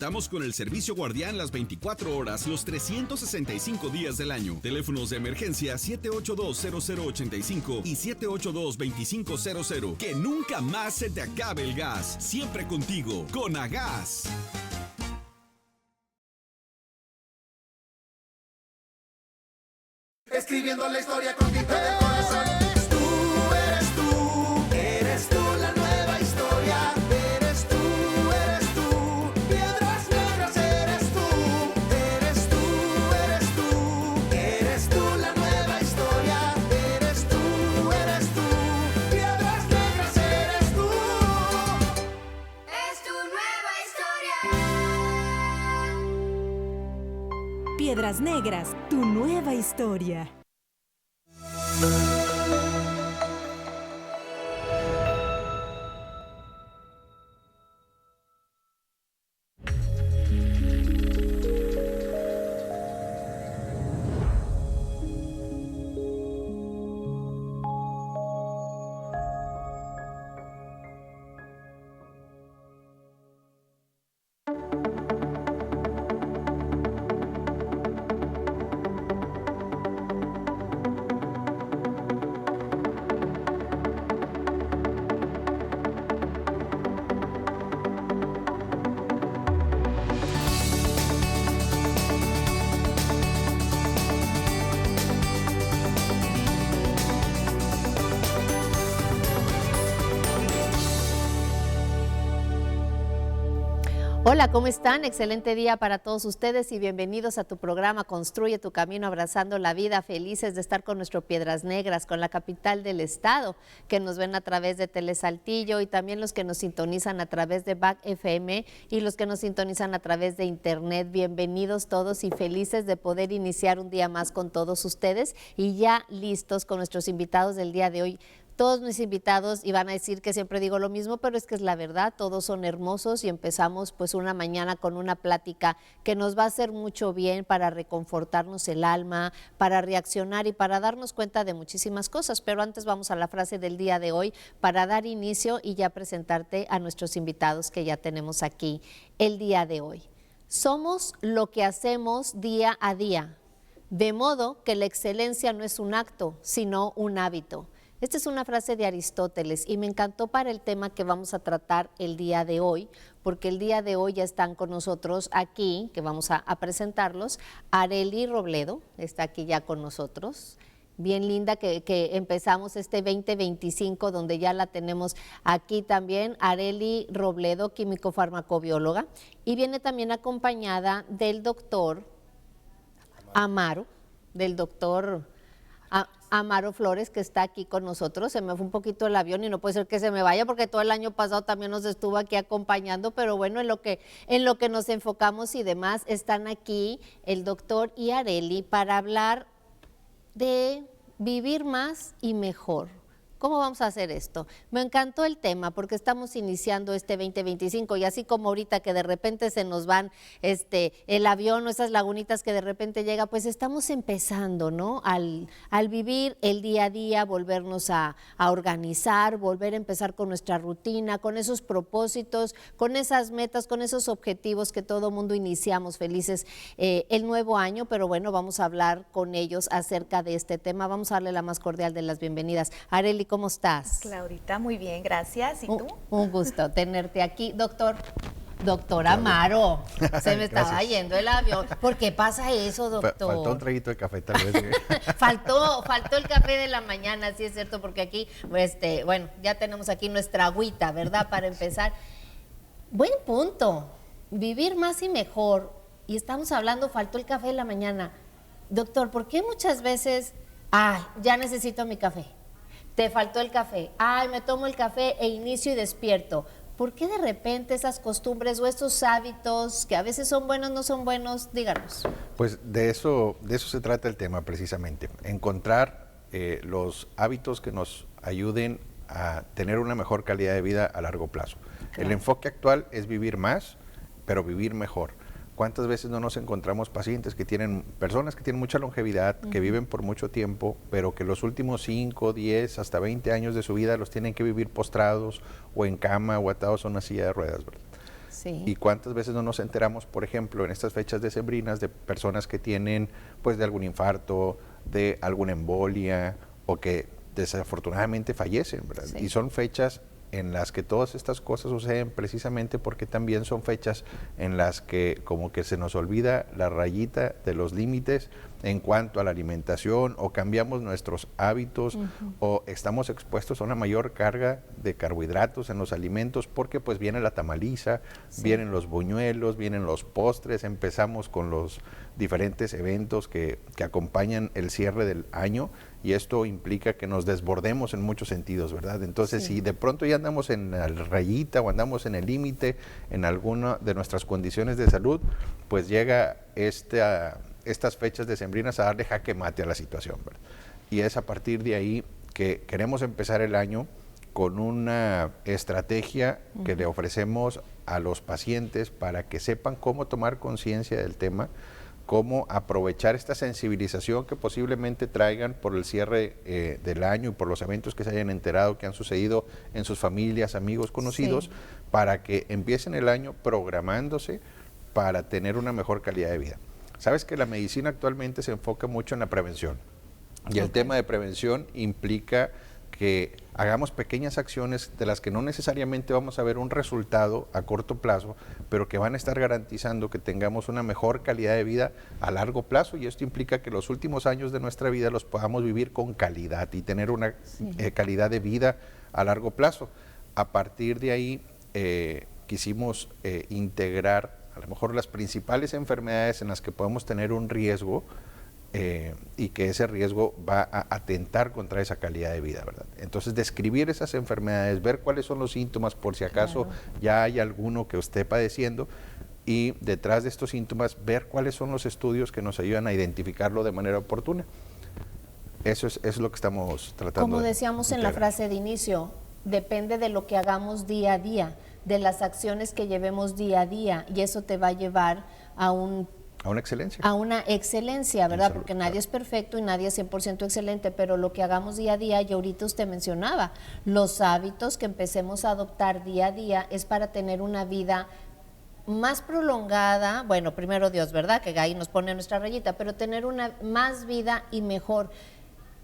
Estamos con el servicio Guardián las 24 horas, los 365 días del año. Teléfonos de emergencia 782-0085 y 782-2500. Que nunca más se te acabe el gas. Siempre contigo, con Agas. Escribiendo la historia con tinta del corazón. Eres tú la nueva historia. Eres tú, Piedras Negras, eres tú. Eres tú, eres tú la nueva historia. Eres tú, Piedras Negras, eres tú. Es tu nueva historia. Piedras Negras, tu nueva historia. Hola, ¿cómo están? Excelente día para todos ustedes y bienvenidos a tu programa Construye tu Camino, abrazando la vida. Felices de estar con nuestro Piedras Negras, con la capital del estado, que nos ven a través de Telesaltillo y también los que nos sintonizan a través de BAC FM y los que nos sintonizan a través de internet. Bienvenidos todos y felices de poder iniciar un día más con todos ustedes y ya listos con nuestros invitados del día de hoy. Todos mis invitados, y van a decir que siempre digo lo mismo, pero es que es la verdad, todos son hermosos y empezamos pues una mañana con una plática que nos va a hacer mucho bien para reconfortarnos el alma, para reaccionar y para darnos cuenta de muchísimas cosas. Pero antes vamos a la frase del día de hoy para dar inicio y ya presentarte a nuestros invitados que ya tenemos aquí el día de hoy. Somos lo que hacemos día a día, de modo que la excelencia no es un acto, sino un hábito. Esta es una frase de Aristóteles y me encantó para el tema que vamos a tratar el día de hoy, porque el día de hoy ya están con nosotros aquí, que vamos a presentarlos. Arely Robledo está aquí ya con nosotros. Bien linda que empezamos este 2025, donde ya la tenemos aquí también. Arely Robledo, químico farmacobióloga, y viene también acompañada del doctor Amaro, del doctor Amaro Flores, que está aquí con nosotros. Se me fue un poquito el avión y no puede ser que se me vaya porque todo el año pasado también nos estuvo aquí acompañando, pero bueno, en lo que nos enfocamos y demás, están aquí el doctor y Arely para hablar de vivir más y mejor. ¿Cómo vamos a hacer esto? Me encantó el tema porque estamos iniciando este 2025 y así como ahorita que de repente se nos van el avión o esas lagunitas que de repente llega, pues estamos empezando, ¿no? Al vivir el día a día, volvernos a organizar, volver a empezar con nuestra rutina, con esos propósitos, con esas metas, con esos objetivos que todo mundo iniciamos felices el nuevo año, pero bueno, vamos a hablar con ellos acerca de este tema. Vamos a darle la más cordial de las bienvenidas. Arely, ¿cómo estás? Claudita, muy bien, gracias. ¿Y tú? Un gusto tenerte aquí. Doctor Amaro, se me estaba yendo el avión. ¿Por qué pasa eso, doctor? Faltó un traguito de café, tal vez. faltó el café de la mañana, sí es cierto, porque aquí, bueno, ya tenemos aquí nuestra agüita, ¿verdad? Para empezar. Buen punto. Vivir más y mejor. Y estamos hablando, faltó el café de la mañana. Doctor, ¿por qué muchas veces, ya necesito mi café? Te faltó el café, me tomo el café e inicio y despierto. ¿Por qué de repente esas costumbres o estos hábitos que a veces son buenos, no son buenos? Díganos. Pues de eso se trata el tema precisamente, encontrar los hábitos que nos ayuden a tener una mejor calidad de vida a largo plazo. Claro. El enfoque actual es vivir más, pero vivir mejor. ¿Cuántas veces no nos encontramos pacientes personas que tienen mucha longevidad, que viven por mucho tiempo, pero que los últimos 5, 10, hasta 20 años de su vida los tienen que vivir postrados o en cama o atados a una silla de ruedas, ¿verdad? Sí. Y cuántas veces no nos enteramos, por ejemplo, en estas fechas decembrinas, de personas que tienen pues de algún infarto, de alguna embolia o que desafortunadamente fallecen, ¿verdad? Sí. Y son fechas en las que todas estas cosas suceden precisamente porque también son fechas en las que como que se nos olvida la rayita de los límites en cuanto a la alimentación, o cambiamos nuestros hábitos, o estamos expuestos a una mayor carga de carbohidratos en los alimentos porque pues viene la tamaliza, vienen los buñuelos, vienen los postres, empezamos con los diferentes eventos que acompañan el cierre del año, y esto implica que nos desbordemos en muchos sentidos, ¿verdad? Entonces, si de pronto ya andamos en la rayita o andamos en el límite en alguna de nuestras condiciones de salud, pues llega estas fechas decembrinas a darle jaque mate a la situación, ¿verdad? Y es a partir de ahí que queremos empezar el año con una estrategia que le ofrecemos a los pacientes para que sepan cómo tomar conciencia del tema, cómo aprovechar esta sensibilización que posiblemente traigan por el cierre del año y por los eventos que se hayan enterado que han sucedido en sus familias, amigos, conocidos, para que empiecen el año programándose para tener una mejor calidad de vida. Sabes que la medicina actualmente se enfoca mucho en la prevención, y el tema de prevención implica que hagamos pequeñas acciones de las que no necesariamente vamos a ver un resultado a corto plazo, pero que van a estar garantizando que tengamos una mejor calidad de vida a largo plazo, y esto implica que los últimos años de nuestra vida los podamos vivir con calidad y tener una calidad de vida a largo plazo. A partir de ahí quisimos integrar a lo mejor las principales enfermedades en las que podemos tener un riesgo, y que ese riesgo va a atentar contra esa calidad de vida, ¿verdad? Entonces, describir esas enfermedades, ver cuáles son los síntomas, por si acaso ya hay alguno que esté padeciendo, y detrás de estos síntomas, ver cuáles son los estudios que nos ayudan a identificarlo de manera oportuna. Eso es lo que estamos tratando. Como decíamos en la frase de inicio, depende de lo que hagamos día a día, de las acciones que llevemos día a día, y eso te va a llevar a una excelencia. A una excelencia, ¿verdad? Porque nadie es perfecto y nadie es 100% excelente, pero lo que hagamos día a día, y ahorita usted mencionaba, los hábitos que empecemos a adoptar día a día es para tener una vida más prolongada, bueno, primero Dios, ¿verdad? Que ahí nos pone nuestra rayita, pero tener una más vida y mejor.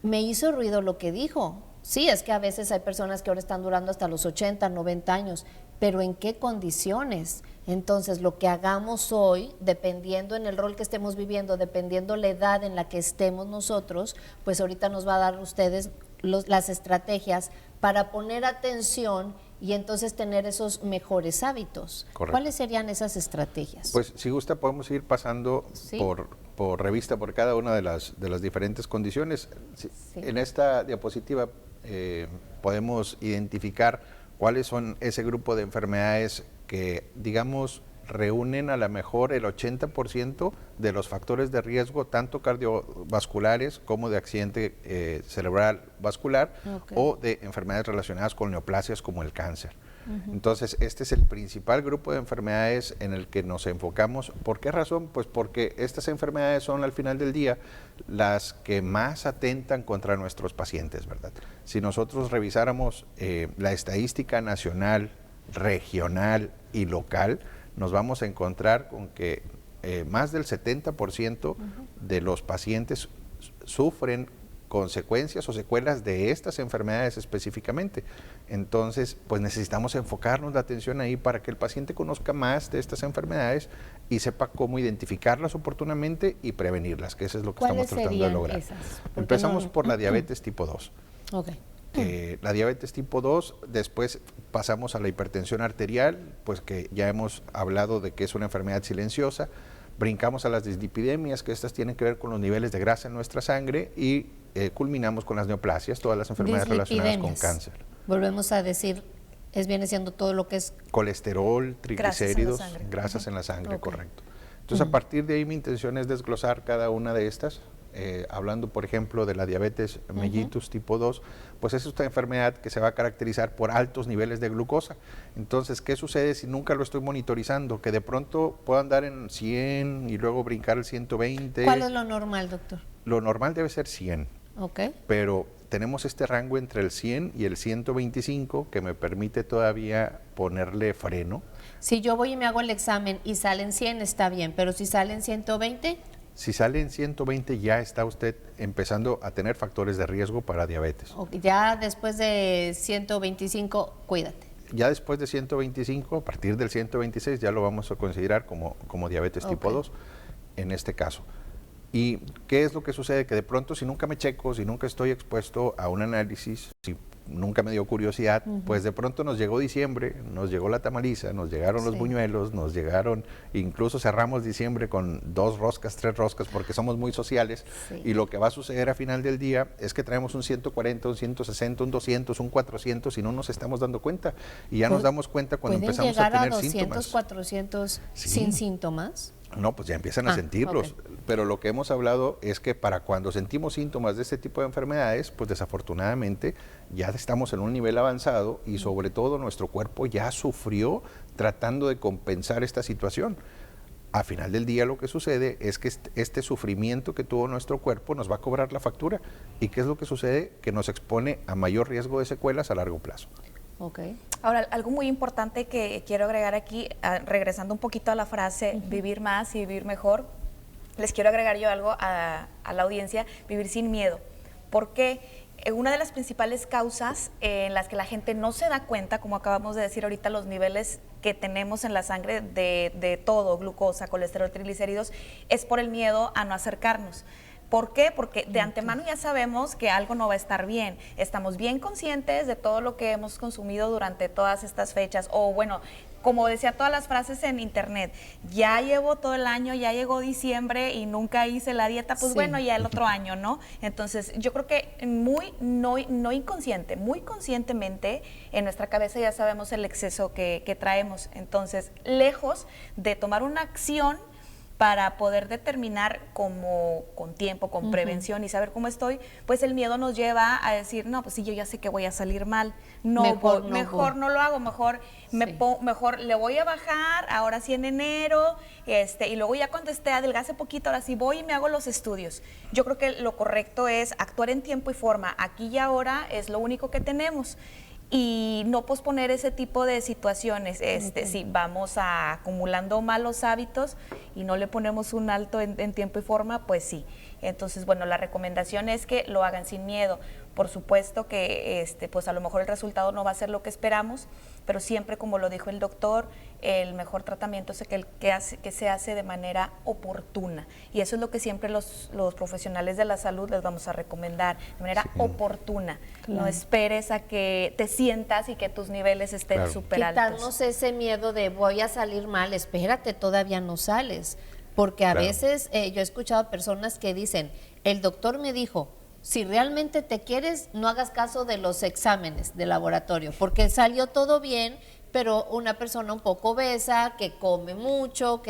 Me hizo ruido lo que dijo. Sí, es que a veces hay personas que ahora están durando hasta los 80, 90 años, pero ¿en qué condiciones? Entonces, lo que hagamos hoy, dependiendo en el rol que estemos viviendo, dependiendo la edad en la que estemos nosotros, pues ahorita nos va a dar ustedes las estrategias para poner atención y entonces tener esos mejores hábitos. Correcto. ¿Cuáles serían esas estrategias? Pues si gusta podemos ir pasando por revista por cada una de las diferentes condiciones. En esta diapositiva podemos identificar cuáles son ese grupo de enfermedades que, digamos, reúnen a lo mejor el 80% de los factores de riesgo, tanto cardiovasculares como de accidente cerebral vascular, o de enfermedades relacionadas con neoplasias como el cáncer. Entonces, este es el principal grupo de enfermedades en el que nos enfocamos. ¿Por qué razón? Pues porque estas enfermedades son al final del día las que más atentan contra nuestros pacientes, ¿verdad? Si nosotros revisáramos la estadística nacional, regional y local, nos vamos a encontrar con que más del 70% de los pacientes sufren consecuencias o secuelas de estas enfermedades específicamente. Entonces, pues necesitamos enfocarnos la atención ahí para que el paciente conozca más de estas enfermedades y sepa cómo identificarlas oportunamente y prevenirlas, que eso es lo que estamos tratando de lograr. Empezamos por la diabetes tipo 2. La diabetes tipo 2, después pasamos a la hipertensión arterial, pues que ya hemos hablado de que es una enfermedad silenciosa. Brincamos a las dislipidemias, que estas tienen que ver con los niveles de grasa en nuestra sangre, y culminamos con las neoplasias, todas las enfermedades relacionadas con cáncer. Volvemos a decir, viene siendo todo lo que es colesterol, triglicéridos, grasas en la sangre, correcto. Entonces, a partir de ahí mi intención es desglosar cada una de estas. Hablando, por ejemplo, de la diabetes mellitus tipo 2, pues es esta enfermedad que se va a caracterizar por altos niveles de glucosa. Entonces, ¿qué sucede si nunca lo estoy monitorizando? Que de pronto puedo andar en 100 y luego brincar el 120. ¿Cuál es lo normal, doctor? Lo normal debe ser 100. Pero tenemos este rango entre el 100 y el 125 que me permite todavía ponerle freno. Si yo voy y me hago el examen y salen 100, está bien, pero si salen 120... Si sale en 120 ya está usted empezando a tener factores de riesgo para diabetes. Ya después de 125, cuídate. Ya después de 125, a partir del 126 ya lo vamos a considerar como diabetes tipo 2 en este caso. ¿Y qué es lo que sucede? Que de pronto si nunca me checo, si nunca estoy expuesto a un análisis, si nunca me dio curiosidad, pues de pronto nos llegó diciembre, nos llegó la tamaliza, nos llegaron los buñuelos, nos llegaron, incluso cerramos diciembre con 2 roscas, 3 roscas, porque somos muy sociales, y lo que va a suceder a final del día es que traemos un 140, un 160, un 200, un 400 y no nos estamos dando cuenta, y ya nos damos cuenta cuando empezamos a tener síntomas. ¿Pueden llegar a 200, 400 sin síntomas? No, pues ya empiezan a sentirlos, pero lo que hemos hablado es que para cuando sentimos síntomas de este tipo de enfermedades, pues desafortunadamente ya estamos en un nivel avanzado y sobre todo nuestro cuerpo ya sufrió tratando de compensar esta situación. A final del día lo que sucede es que este sufrimiento que tuvo nuestro cuerpo nos va a cobrar la factura. ¿Y qué es lo que sucede? Que nos expone a mayor riesgo de secuelas a largo plazo. Ahora, algo muy importante que quiero agregar aquí, regresando un poquito a la frase vivir más y vivir mejor, les quiero agregar yo algo a la audiencia, vivir sin miedo. Porque una de las principales causas en las que la gente no se da cuenta, como acabamos de decir ahorita, los niveles que tenemos en la sangre de todo, glucosa, colesterol, triglicéridos, es por el miedo a no acercarnos. ¿Por qué? Porque de antemano ya sabemos que algo no va a estar bien. Estamos bien conscientes de todo lo que hemos consumido durante todas estas fechas. O bueno, como decía todas las frases en internet, ya llevo todo el año, ya llegó diciembre y nunca hice la dieta, pues bueno, ya el otro año, ¿no? Entonces yo creo que no inconsciente, muy conscientemente en nuestra cabeza ya sabemos el exceso que traemos. Entonces, lejos de tomar una acción para poder determinar con tiempo, con prevención y saber cómo estoy, pues el miedo nos lleva a decir, no, pues sí, yo ya sé que voy a salir mal, mejor no lo hago, mejor le voy a bajar, ahora sí en enero, y luego ya cuando adelgace poquito, ahora sí voy y me hago los estudios. Yo creo que lo correcto es actuar en tiempo y forma, aquí y ahora es lo único que tenemos. Y no posponer ese tipo de situaciones. Si vamos acumulando malos hábitos y no le ponemos un alto en tiempo y forma, pues sí. Entonces, bueno, la recomendación es que lo hagan sin miedo. Por supuesto que pues a lo mejor el resultado no va a ser lo que esperamos, pero siempre, como lo dijo el doctor, el mejor tratamiento es el que se hace de manera oportuna. Y eso es lo que siempre los profesionales de la salud les vamos a recomendar, de manera oportuna. Claro. No esperes a que te sientas y que tus niveles estén súper altos. Quitarnos ese miedo de voy a salir mal, espérate, todavía no sales. Porque a veces yo he escuchado personas que dicen, el doctor me dijo, si realmente te quieres, no hagas caso de los exámenes de laboratorio, porque salió todo bien, pero una persona un poco obesa, que come mucho,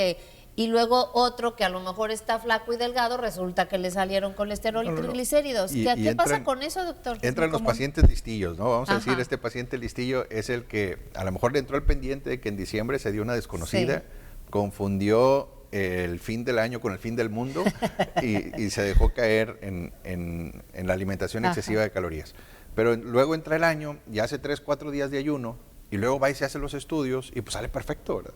y luego otro que a lo mejor está flaco y delgado, resulta que le salieron colesterol y triglicéridos. ¿Qué pasa con eso, doctor? Entran los pacientes listillos, ¿no? Vamos a decir, este paciente listillo es el que a lo mejor le entró el pendiente de que en diciembre se dio una desconocida, confundió el fin del año con el fin del mundo y se dejó caer en la alimentación excesiva de calorías. Pero luego entra el año y hace 3, 4 días de ayuno y luego va y se hace los estudios y pues sale perfecto, ¿verdad?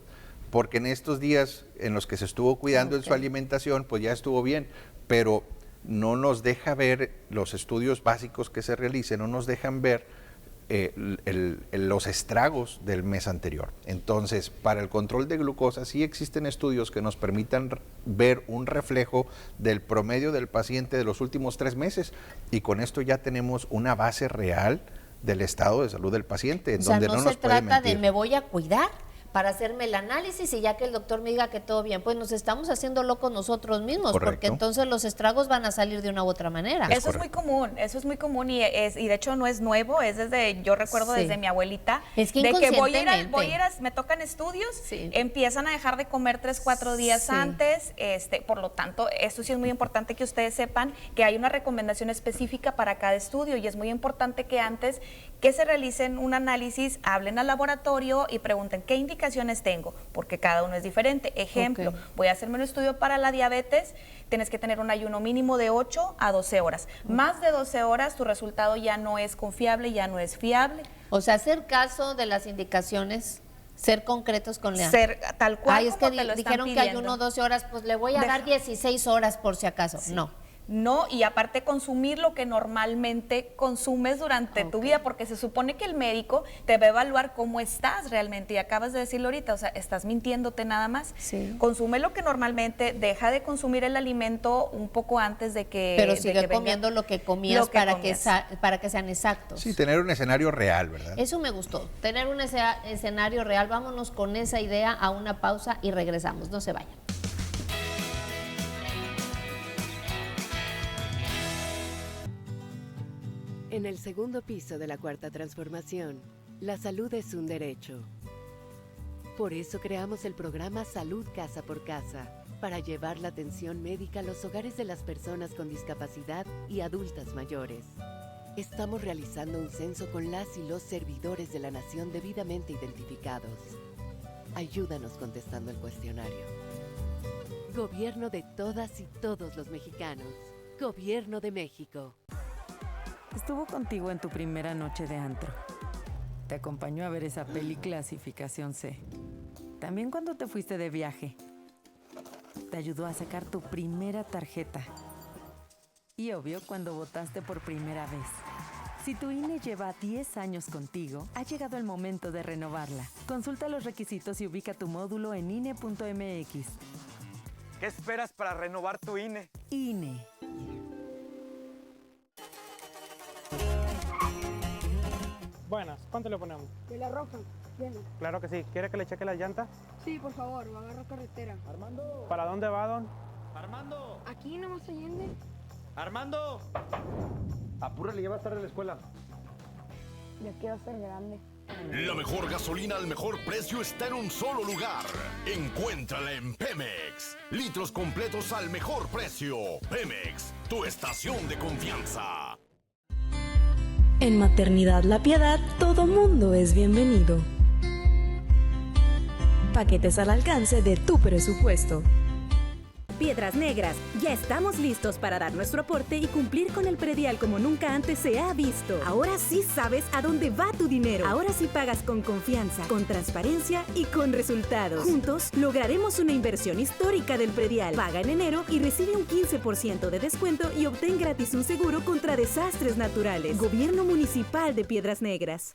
Porque en estos días en los que se estuvo cuidando en su alimentación, pues ya estuvo bien, pero no nos deja ver los estudios básicos que se realicen, no nos dejan ver los estragos del mes anterior. Entonces, para el control de glucosa sí existen estudios que nos permitan ver un reflejo del promedio del paciente de los últimos 3 meses y con esto ya tenemos una base real del estado de salud del paciente, en donde no nos puede mentir. No se trata de me voy a cuidar para hacerme el análisis y ya que el doctor me diga que todo bien, pues nos estamos haciendo locos nosotros mismos, porque entonces los estragos van a salir de una u otra manera. Eso es muy común y de hecho no es nuevo, es yo recuerdo desde mi abuelita, es que de que voy a ir me tocan estudios, empiezan a dejar de comer 3, 4 días antes, por lo tanto, esto sí es muy importante que ustedes sepan que hay una recomendación específica para cada estudio y es muy importante que antes que se realicen un análisis, hablen al laboratorio y pregunten qué indicaciones tengo, porque cada uno es diferente. Ejemplo, voy a hacerme un estudio para la diabetes, tienes que tener un ayuno mínimo de 8 a 12 horas. Más de 12 horas tu resultado ya no es confiable, ya no es fiable. O sea, hacer caso de las indicaciones, ser concretos con la... Ser tal cual. Ay, es como que te lo están dijeron que pidiendo. ayuno 12 horas, pues le voy a dar 16 horas por si acaso. Sí. No. No, y aparte consumir lo que normalmente consumes durante tu vida, porque se supone que el médico te va a evaluar cómo estás realmente, y acabas de decirlo ahorita, o sea, estás mintiéndote nada más. Sí. Consume lo que normalmente, deja de consumir el alimento un poco antes de que... Pero de sigue que venga comiendo lo que comías lo que para, comías. para que sean exactos. Sí, tener un escenario real, ¿verdad? Eso me gustó, tener un escenario real. Vámonos con esa idea a una pausa y regresamos. No se vayan. En el segundo piso de la Cuarta Transformación, la salud es un derecho. Por eso creamos el programa Salud Casa por Casa, para llevar la atención médica a los hogares de las personas con discapacidad y adultas mayores. Estamos realizando un censo con las y los servidores de la nación debidamente identificados. Ayúdanos contestando el cuestionario. Gobierno de todas y todos los mexicanos. Gobierno de México. Estuvo contigo en tu primera noche de antro. Te acompañó a ver esa peli clasificación C. También cuando te fuiste de viaje. Te ayudó a sacar tu primera tarjeta. Y obvio, cuando votaste por primera vez. Si tu INE lleva 10 años contigo, ha llegado el momento de renovarla. Consulta los requisitos y ubica tu módulo en INE.mx. ¿Qué esperas para renovar tu INE? INE. Buenas, ¿cuánto le ponemos? De la roja, lleno. Claro que sí. ¿Quiere que le cheque las llantas? Sí, por favor, agarra carretera. Armando. ¿Para dónde va, don? Armando. Aquí nomás Allende. Armando. Apúrale, ya va a estar en la escuela. Ya quiero ser grande. La mejor gasolina al mejor precio está en un solo lugar. Encuéntrala en Pemex. Litros completos al mejor precio. Pemex, tu estación de confianza. En Maternidad La Piedad, todo mundo es bienvenido. Paquetes al alcance de tu presupuesto. Piedras Negras, ya estamos listos para dar nuestro aporte y cumplir con el predial como nunca antes se ha visto. Ahora sí sabes a dónde va tu dinero. Ahora sí pagas con confianza, con transparencia y con resultados. Juntos lograremos una inversión histórica del predial. Paga en enero y recibe un 15% de descuento y obtén gratis un seguro contra desastres naturales. Gobierno Municipal de Piedras Negras.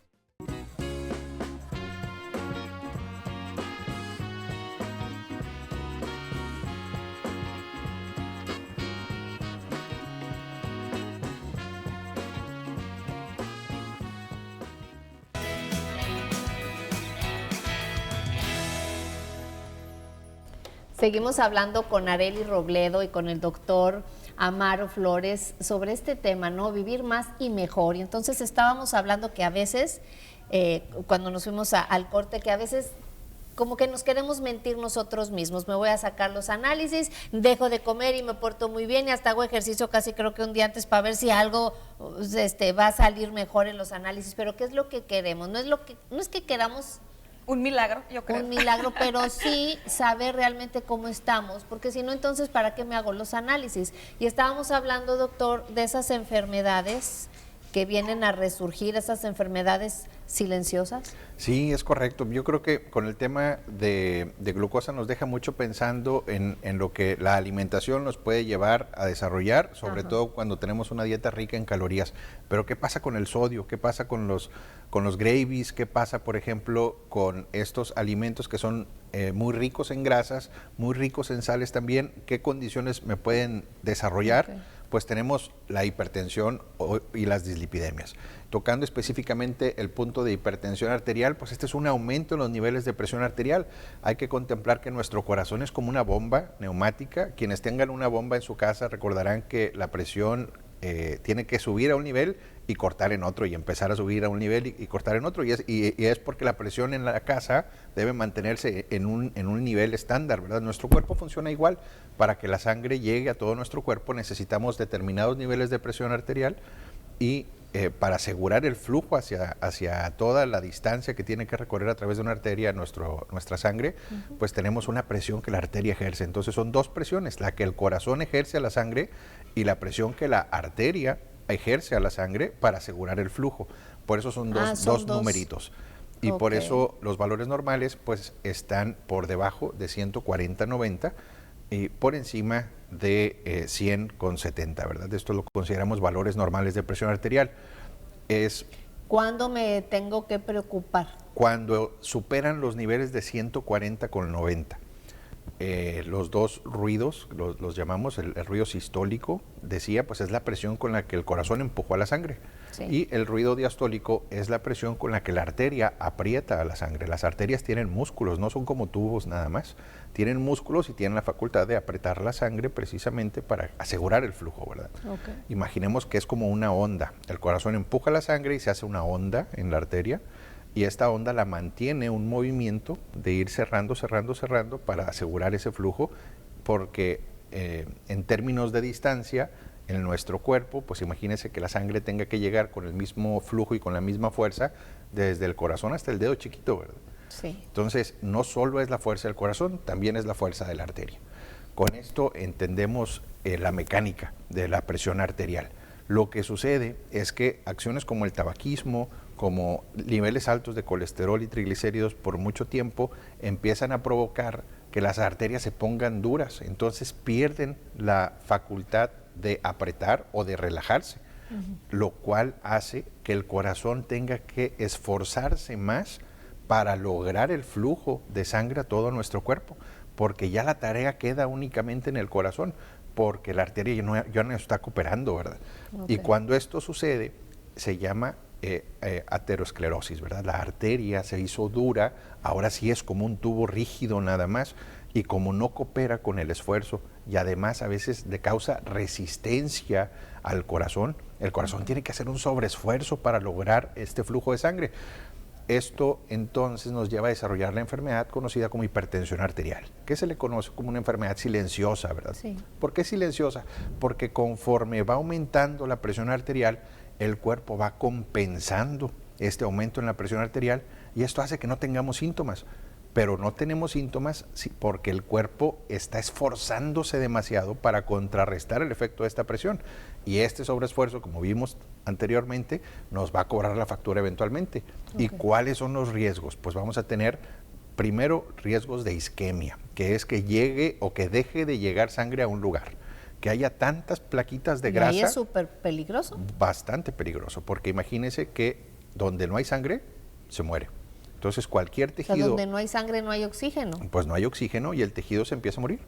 Seguimos hablando con Arely Robledo y con el doctor Amaro Flores sobre este tema, ¿no? Vivir más y mejor. Y entonces estábamos hablando que a veces, cuando nos fuimos al corte, que a veces como que nos queremos mentir nosotros mismos. Me voy a sacar los análisis, dejo de comer y me porto muy bien y hasta hago ejercicio casi creo que un día antes para ver si algo va a salir mejor en los análisis. Pero ¿qué es lo que queremos? No es que queramos un milagro, yo creo. Un milagro, pero sí saber realmente cómo estamos, porque si no, entonces, ¿para qué me hago los análisis? Y estábamos hablando, doctor, de esas enfermedades que vienen a resurgir, esas enfermedades silenciosas. Sí, es correcto. Yo creo que con el tema de glucosa nos deja mucho pensando en lo que la alimentación nos puede llevar a desarrollar, sobre todo cuando tenemos una dieta rica en calorías. Pero ¿qué pasa con el sodio? ¿Qué pasa con los gravies? ¿Qué pasa, por ejemplo, con estos alimentos que son muy ricos en grasas, muy ricos en sales también? ¿Qué condiciones me pueden desarrollar? Okay. Pues tenemos la hipertensión y las dislipidemias. Tocando específicamente el punto de hipertensión arterial, pues este es un aumento en los niveles de presión arterial. Hay que contemplar que nuestro corazón es como una bomba neumática. Quienes tengan una bomba en su casa recordarán que la presión tiene que subir a un nivel y cortar en otro, y empezar a subir a un nivel y cortar en otro, y es porque la presión en la casa debe mantenerse en un nivel estándar, ¿verdad? Nuestro cuerpo funciona igual. Para que la sangre llegue a todo nuestro cuerpo necesitamos determinados niveles de presión arterial, y para asegurar el flujo hacia toda la distancia que tiene que recorrer a través de una arteria nuestra sangre, pues tenemos una presión que la arteria ejerce. Entonces son dos presiones, la que el corazón ejerce a la sangre y la presión que la arteria ejerce a la sangre para asegurar el flujo. Por eso son dos numeritos. Y por eso los valores normales pues están por debajo de 140/90 y por encima de 100/70, ¿verdad? Esto lo consideramos valores normales de presión arterial. ¿Cuándo me tengo que preocupar? Cuando superan los niveles de 140/90. Los dos ruidos, los llamamos el ruido sistólico, decía, pues es la presión con la que el corazón empujó a la sangre. Sí. Y el ruido diastólico es la presión con la que la arteria aprieta a la sangre. Las arterias tienen músculos, no son como tubos nada más. Tienen músculos y tienen la facultad de apretar la sangre precisamente para asegurar el flujo, ¿verdad? Okay. Imaginemos que es como una onda. El corazón empuja la sangre y se hace una onda en la arteria. Y esta onda la mantiene un movimiento de ir cerrando para asegurar ese flujo, porque en términos de distancia, en nuestro cuerpo, pues imagínense que la sangre tenga que llegar con el mismo flujo y con la misma fuerza desde el corazón hasta el dedo chiquito, ¿verdad? Sí. Entonces, no solo es la fuerza del corazón, también es la fuerza de la arteria. Con esto entendemos la mecánica de la presión arterial. Lo que sucede es que acciones como el tabaquismo, como niveles altos de colesterol y triglicéridos por mucho tiempo, empiezan a provocar que las arterias se pongan duras, entonces pierden la facultad de apretar o de relajarse, lo cual hace que el corazón tenga que esforzarse más para lograr el flujo de sangre a todo nuestro cuerpo, porque ya la tarea queda únicamente en el corazón, porque la arteria ya no está cooperando, ¿verdad? Okay. Y cuando esto sucede, se llama aterosclerosis, ¿verdad? La arteria se hizo dura, ahora sí es como un tubo rígido nada más, y como no coopera con el esfuerzo, y además a veces le causa resistencia al corazón, el corazón tiene que hacer un sobreesfuerzo para lograr este flujo de sangre. Esto entonces nos lleva a desarrollar la enfermedad conocida como hipertensión arterial, que se le conoce como una enfermedad silenciosa, ¿verdad? Sí. ¿Por qué silenciosa? Porque conforme va aumentando la presión arterial, el cuerpo va compensando este aumento en la presión arterial y esto hace que no tengamos síntomas. Pero no tenemos síntomas porque el cuerpo está esforzándose demasiado para contrarrestar el efecto de esta presión. Y este sobreesfuerzo, como vimos anteriormente, nos va a cobrar la factura eventualmente. Okay. ¿Y cuáles son los riesgos? Pues vamos a tener primero riesgos de isquemia, que es que llegue o que deje de llegar sangre a un lugar. Que haya tantas plaquitas de grasa. ¿Y ahí es súper peligroso? Bastante peligroso, porque imagínense que donde no hay sangre, se muere. Entonces cualquier tejido... O sea, donde no hay sangre no hay oxígeno. Pues no hay oxígeno y el tejido se empieza a morir.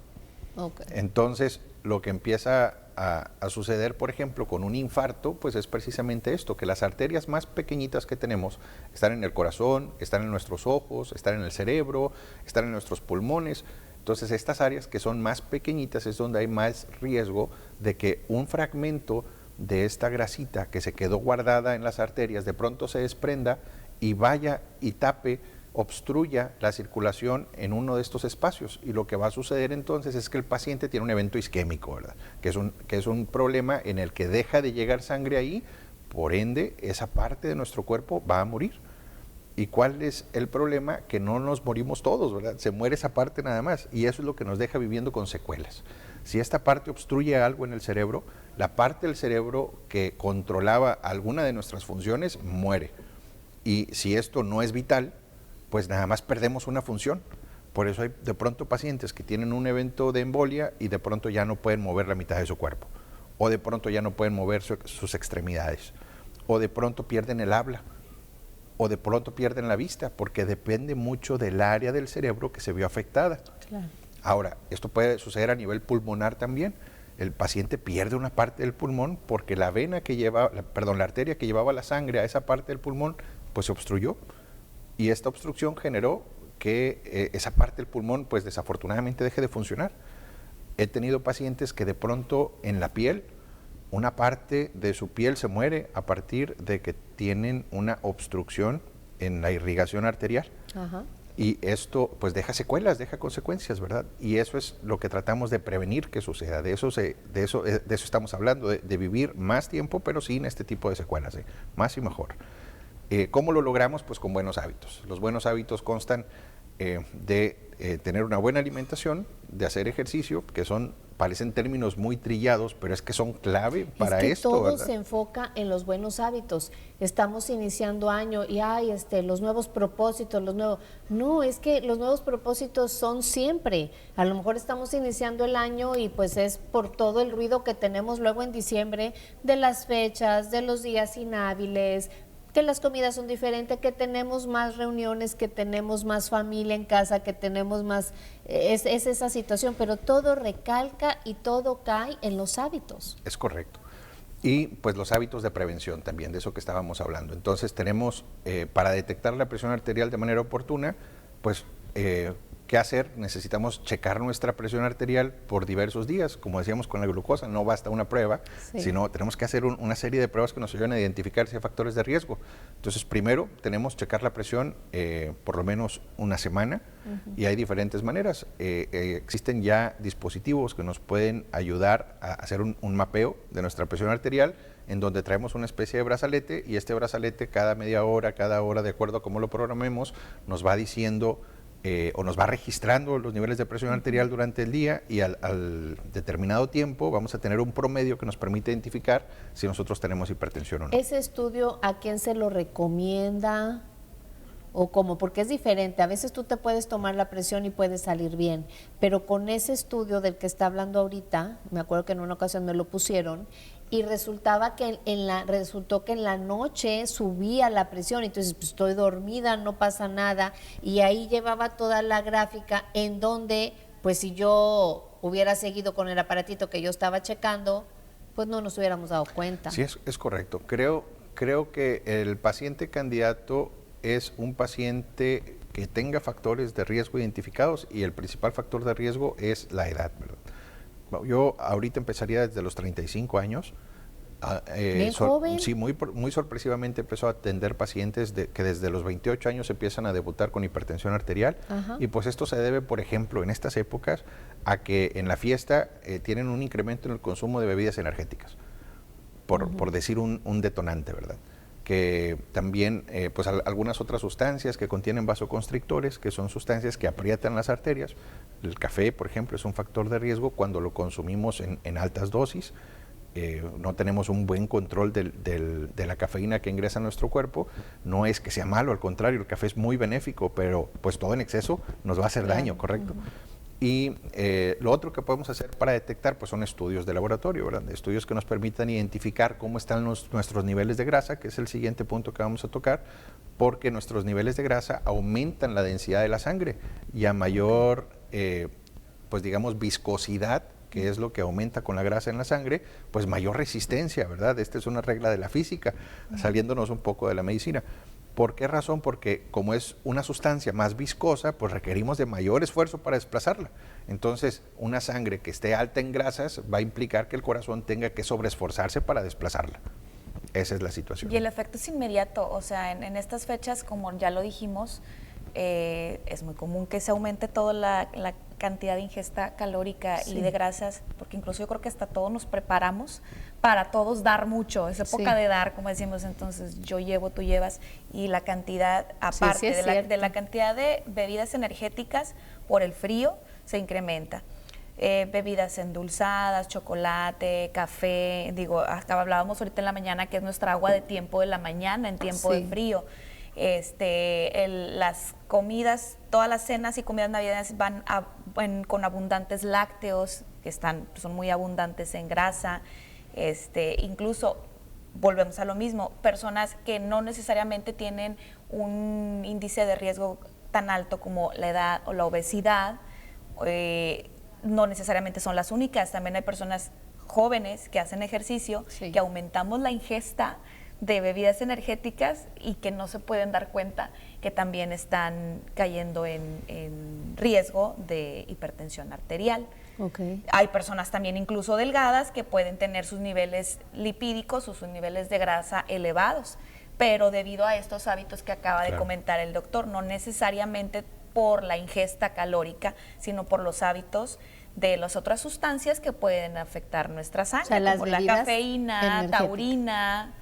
Okay. Entonces lo que empieza a suceder, por ejemplo, con un infarto, pues es precisamente esto, que las arterias más pequeñitas que tenemos están en el corazón, están en nuestros ojos, están en el cerebro, están en nuestros pulmones. Entonces estas áreas que son más pequeñitas es donde hay más riesgo de que un fragmento de esta grasita que se quedó guardada en las arterias de pronto se desprenda y vaya y tape, obstruya la circulación en uno de estos espacios. Y lo que va a suceder entonces es que el paciente tiene un evento isquémico, ¿verdad? Que es un problema en el que deja de llegar sangre ahí, por ende esa parte de nuestro cuerpo va a morir. ¿Y cuál es el problema? Que no nos morimos todos, ¿verdad? Se muere esa parte nada más y eso es lo que nos deja viviendo con secuelas. Si esta parte obstruye algo en el cerebro, la parte del cerebro que controlaba alguna de nuestras funciones muere. Y si esto no es vital, pues nada más perdemos una función. Por eso hay de pronto pacientes que tienen un evento de embolia y de pronto ya no pueden mover la mitad de su cuerpo. O de pronto ya no pueden mover sus extremidades. O de pronto pierden el habla. O de pronto pierden la vista, porque depende mucho del área del cerebro que se vio afectada. Claro. Ahora, esto puede suceder a nivel pulmonar también. El paciente pierde una parte del pulmón porque la vena que lleva, la arteria que llevaba la sangre a esa parte del pulmón, pues se obstruyó. Y esta obstrucción generó que esa parte del pulmón, pues desafortunadamente deje de funcionar. He tenido pacientes que de pronto en la piel, una parte de su piel se muere a partir de que tienen una obstrucción en la irrigación arterial. Ajá. Y esto pues deja secuelas, deja consecuencias, ¿verdad? Y eso es lo que tratamos de prevenir que suceda. De eso estamos hablando, de vivir más tiempo, pero sin este tipo de secuelas, más y mejor. ¿Cómo lo logramos? Pues con buenos hábitos. Los buenos hábitos constan de tener una buena alimentación, de hacer ejercicio, que son parecen términos muy trillados, pero es que son clave para es que esto, todo ¿verdad? se enfoca en los buenos hábitos. Estamos iniciando año y los nuevos propósitos, los nuevos. No, es que los nuevos propósitos son siempre. A lo mejor estamos iniciando el año y pues es por todo el ruido que tenemos luego en diciembre de las fechas, de los días inhábiles, que las comidas son diferentes, que tenemos más reuniones, que tenemos más familia en casa, que tenemos más, es esa situación, pero todo recalca y todo cae en los hábitos. Es correcto. Y pues los hábitos de prevención también, de eso que estábamos hablando. Entonces tenemos, para detectar la presión arterial de manera oportuna, pues, ¿qué hacer? Necesitamos checar nuestra presión arterial por diversos días, como decíamos con la glucosa, no basta una prueba, sino tenemos que hacer una serie de pruebas que nos ayuden a identificar si hay factores de riesgo. Entonces, primero tenemos checar la presión por lo menos una semana, y hay diferentes maneras. Existen ya dispositivos que nos pueden ayudar a hacer un mapeo de nuestra presión arterial, en donde traemos una especie de brazalete, y este brazalete cada media hora, cada hora, de acuerdo a cómo lo programemos, nos va diciendo o nos va registrando los niveles de presión arterial durante el día, y al determinado tiempo vamos a tener un promedio que nos permite identificar si nosotros tenemos hipertensión o no. ¿Ese estudio a quién se lo recomienda o cómo? Porque es diferente. A veces tú te puedes tomar la presión y puede salir bien, pero con ese estudio del que está hablando ahorita, me acuerdo que en una ocasión me lo pusieron, y resultó que en la noche subía la presión, entonces pues, estoy dormida, no pasa nada, y ahí llevaba toda la gráfica en donde, pues si yo hubiera seguido con el aparatito que yo estaba checando, pues no nos hubiéramos dado cuenta. Sí, es correcto. Creo que el paciente candidato es un paciente que tenga factores de riesgo identificados, y el principal factor de riesgo es la edad, ¿verdad? Yo ahorita empezaría desde los 35 años. ¿Bien joven? Sí, muy sorpresivamente empezó a atender pacientes que desde los 28 años empiezan a debutar con hipertensión arterial. Ajá. Y pues esto se debe, por ejemplo, en estas épocas, a que en la fiesta tienen un incremento en el consumo de bebidas energéticas, por decir un detonante, ¿verdad? Que también pues algunas otras sustancias que contienen vasoconstrictores, que son sustancias que aprietan las arterias. El café, por ejemplo, es un factor de riesgo cuando lo consumimos en altas dosis. No tenemos un buen control de la cafeína que ingresa a nuestro cuerpo. No es que sea malo, al contrario, el café es muy benéfico, pero pues todo en exceso nos va a hacer daño, ¿correcto? Y lo otro que podemos hacer para detectar pues son estudios de laboratorio, ¿verdad? Estudios que nos permitan identificar cómo están nuestros niveles de grasa, que es el siguiente punto que vamos a tocar, porque nuestros niveles de grasa aumentan la densidad de la sangre, y a mayor, pues digamos, viscosidad, que es lo que aumenta con la grasa en la sangre, pues mayor resistencia, ¿verdad? Esta es una regla de la física, saliéndonos un poco de la medicina. ¿Por qué razón? Porque como es una sustancia más viscosa, pues requerimos de mayor esfuerzo para desplazarla. Entonces, una sangre que esté alta en grasas va a implicar que el corazón tenga que sobreesforzarse para desplazarla. Esa es la situación. Y el efecto es inmediato, o sea, en estas fechas, como ya lo dijimos, es muy común que se aumente toda la cantidad de ingesta calórica y de grasas, porque incluso yo creo que hasta todos nos preparamos para todos dar mucho, es época de dar, como decimos, entonces yo llevo, tú llevas, y la cantidad, aparte de la cantidad de bebidas energéticas por el frío, se incrementa. Bebidas endulzadas, chocolate, café, hablábamos ahorita en la mañana que es nuestra agua de tiempo de la mañana en tiempo de frío. Las comidas, todas las cenas y comidas navideñas van con abundantes lácteos, que son muy abundantes en grasa. Incluso volvemos a lo mismo, personas que no necesariamente tienen un índice de riesgo tan alto como la edad o la obesidad, no necesariamente son las únicas. También hay personas jóvenes que hacen ejercicio, que aumentamos la ingesta de bebidas energéticas y que no se pueden dar cuenta que también están cayendo en riesgo de hipertensión arterial. Hay personas también incluso delgadas que pueden tener sus niveles lipídicos o sus niveles de grasa elevados, pero debido a estos hábitos que acaba de comentar el doctor, no necesariamente por la ingesta calórica, sino por los hábitos de las otras sustancias que pueden afectar nuestra sangre, como la cafeína, taurina.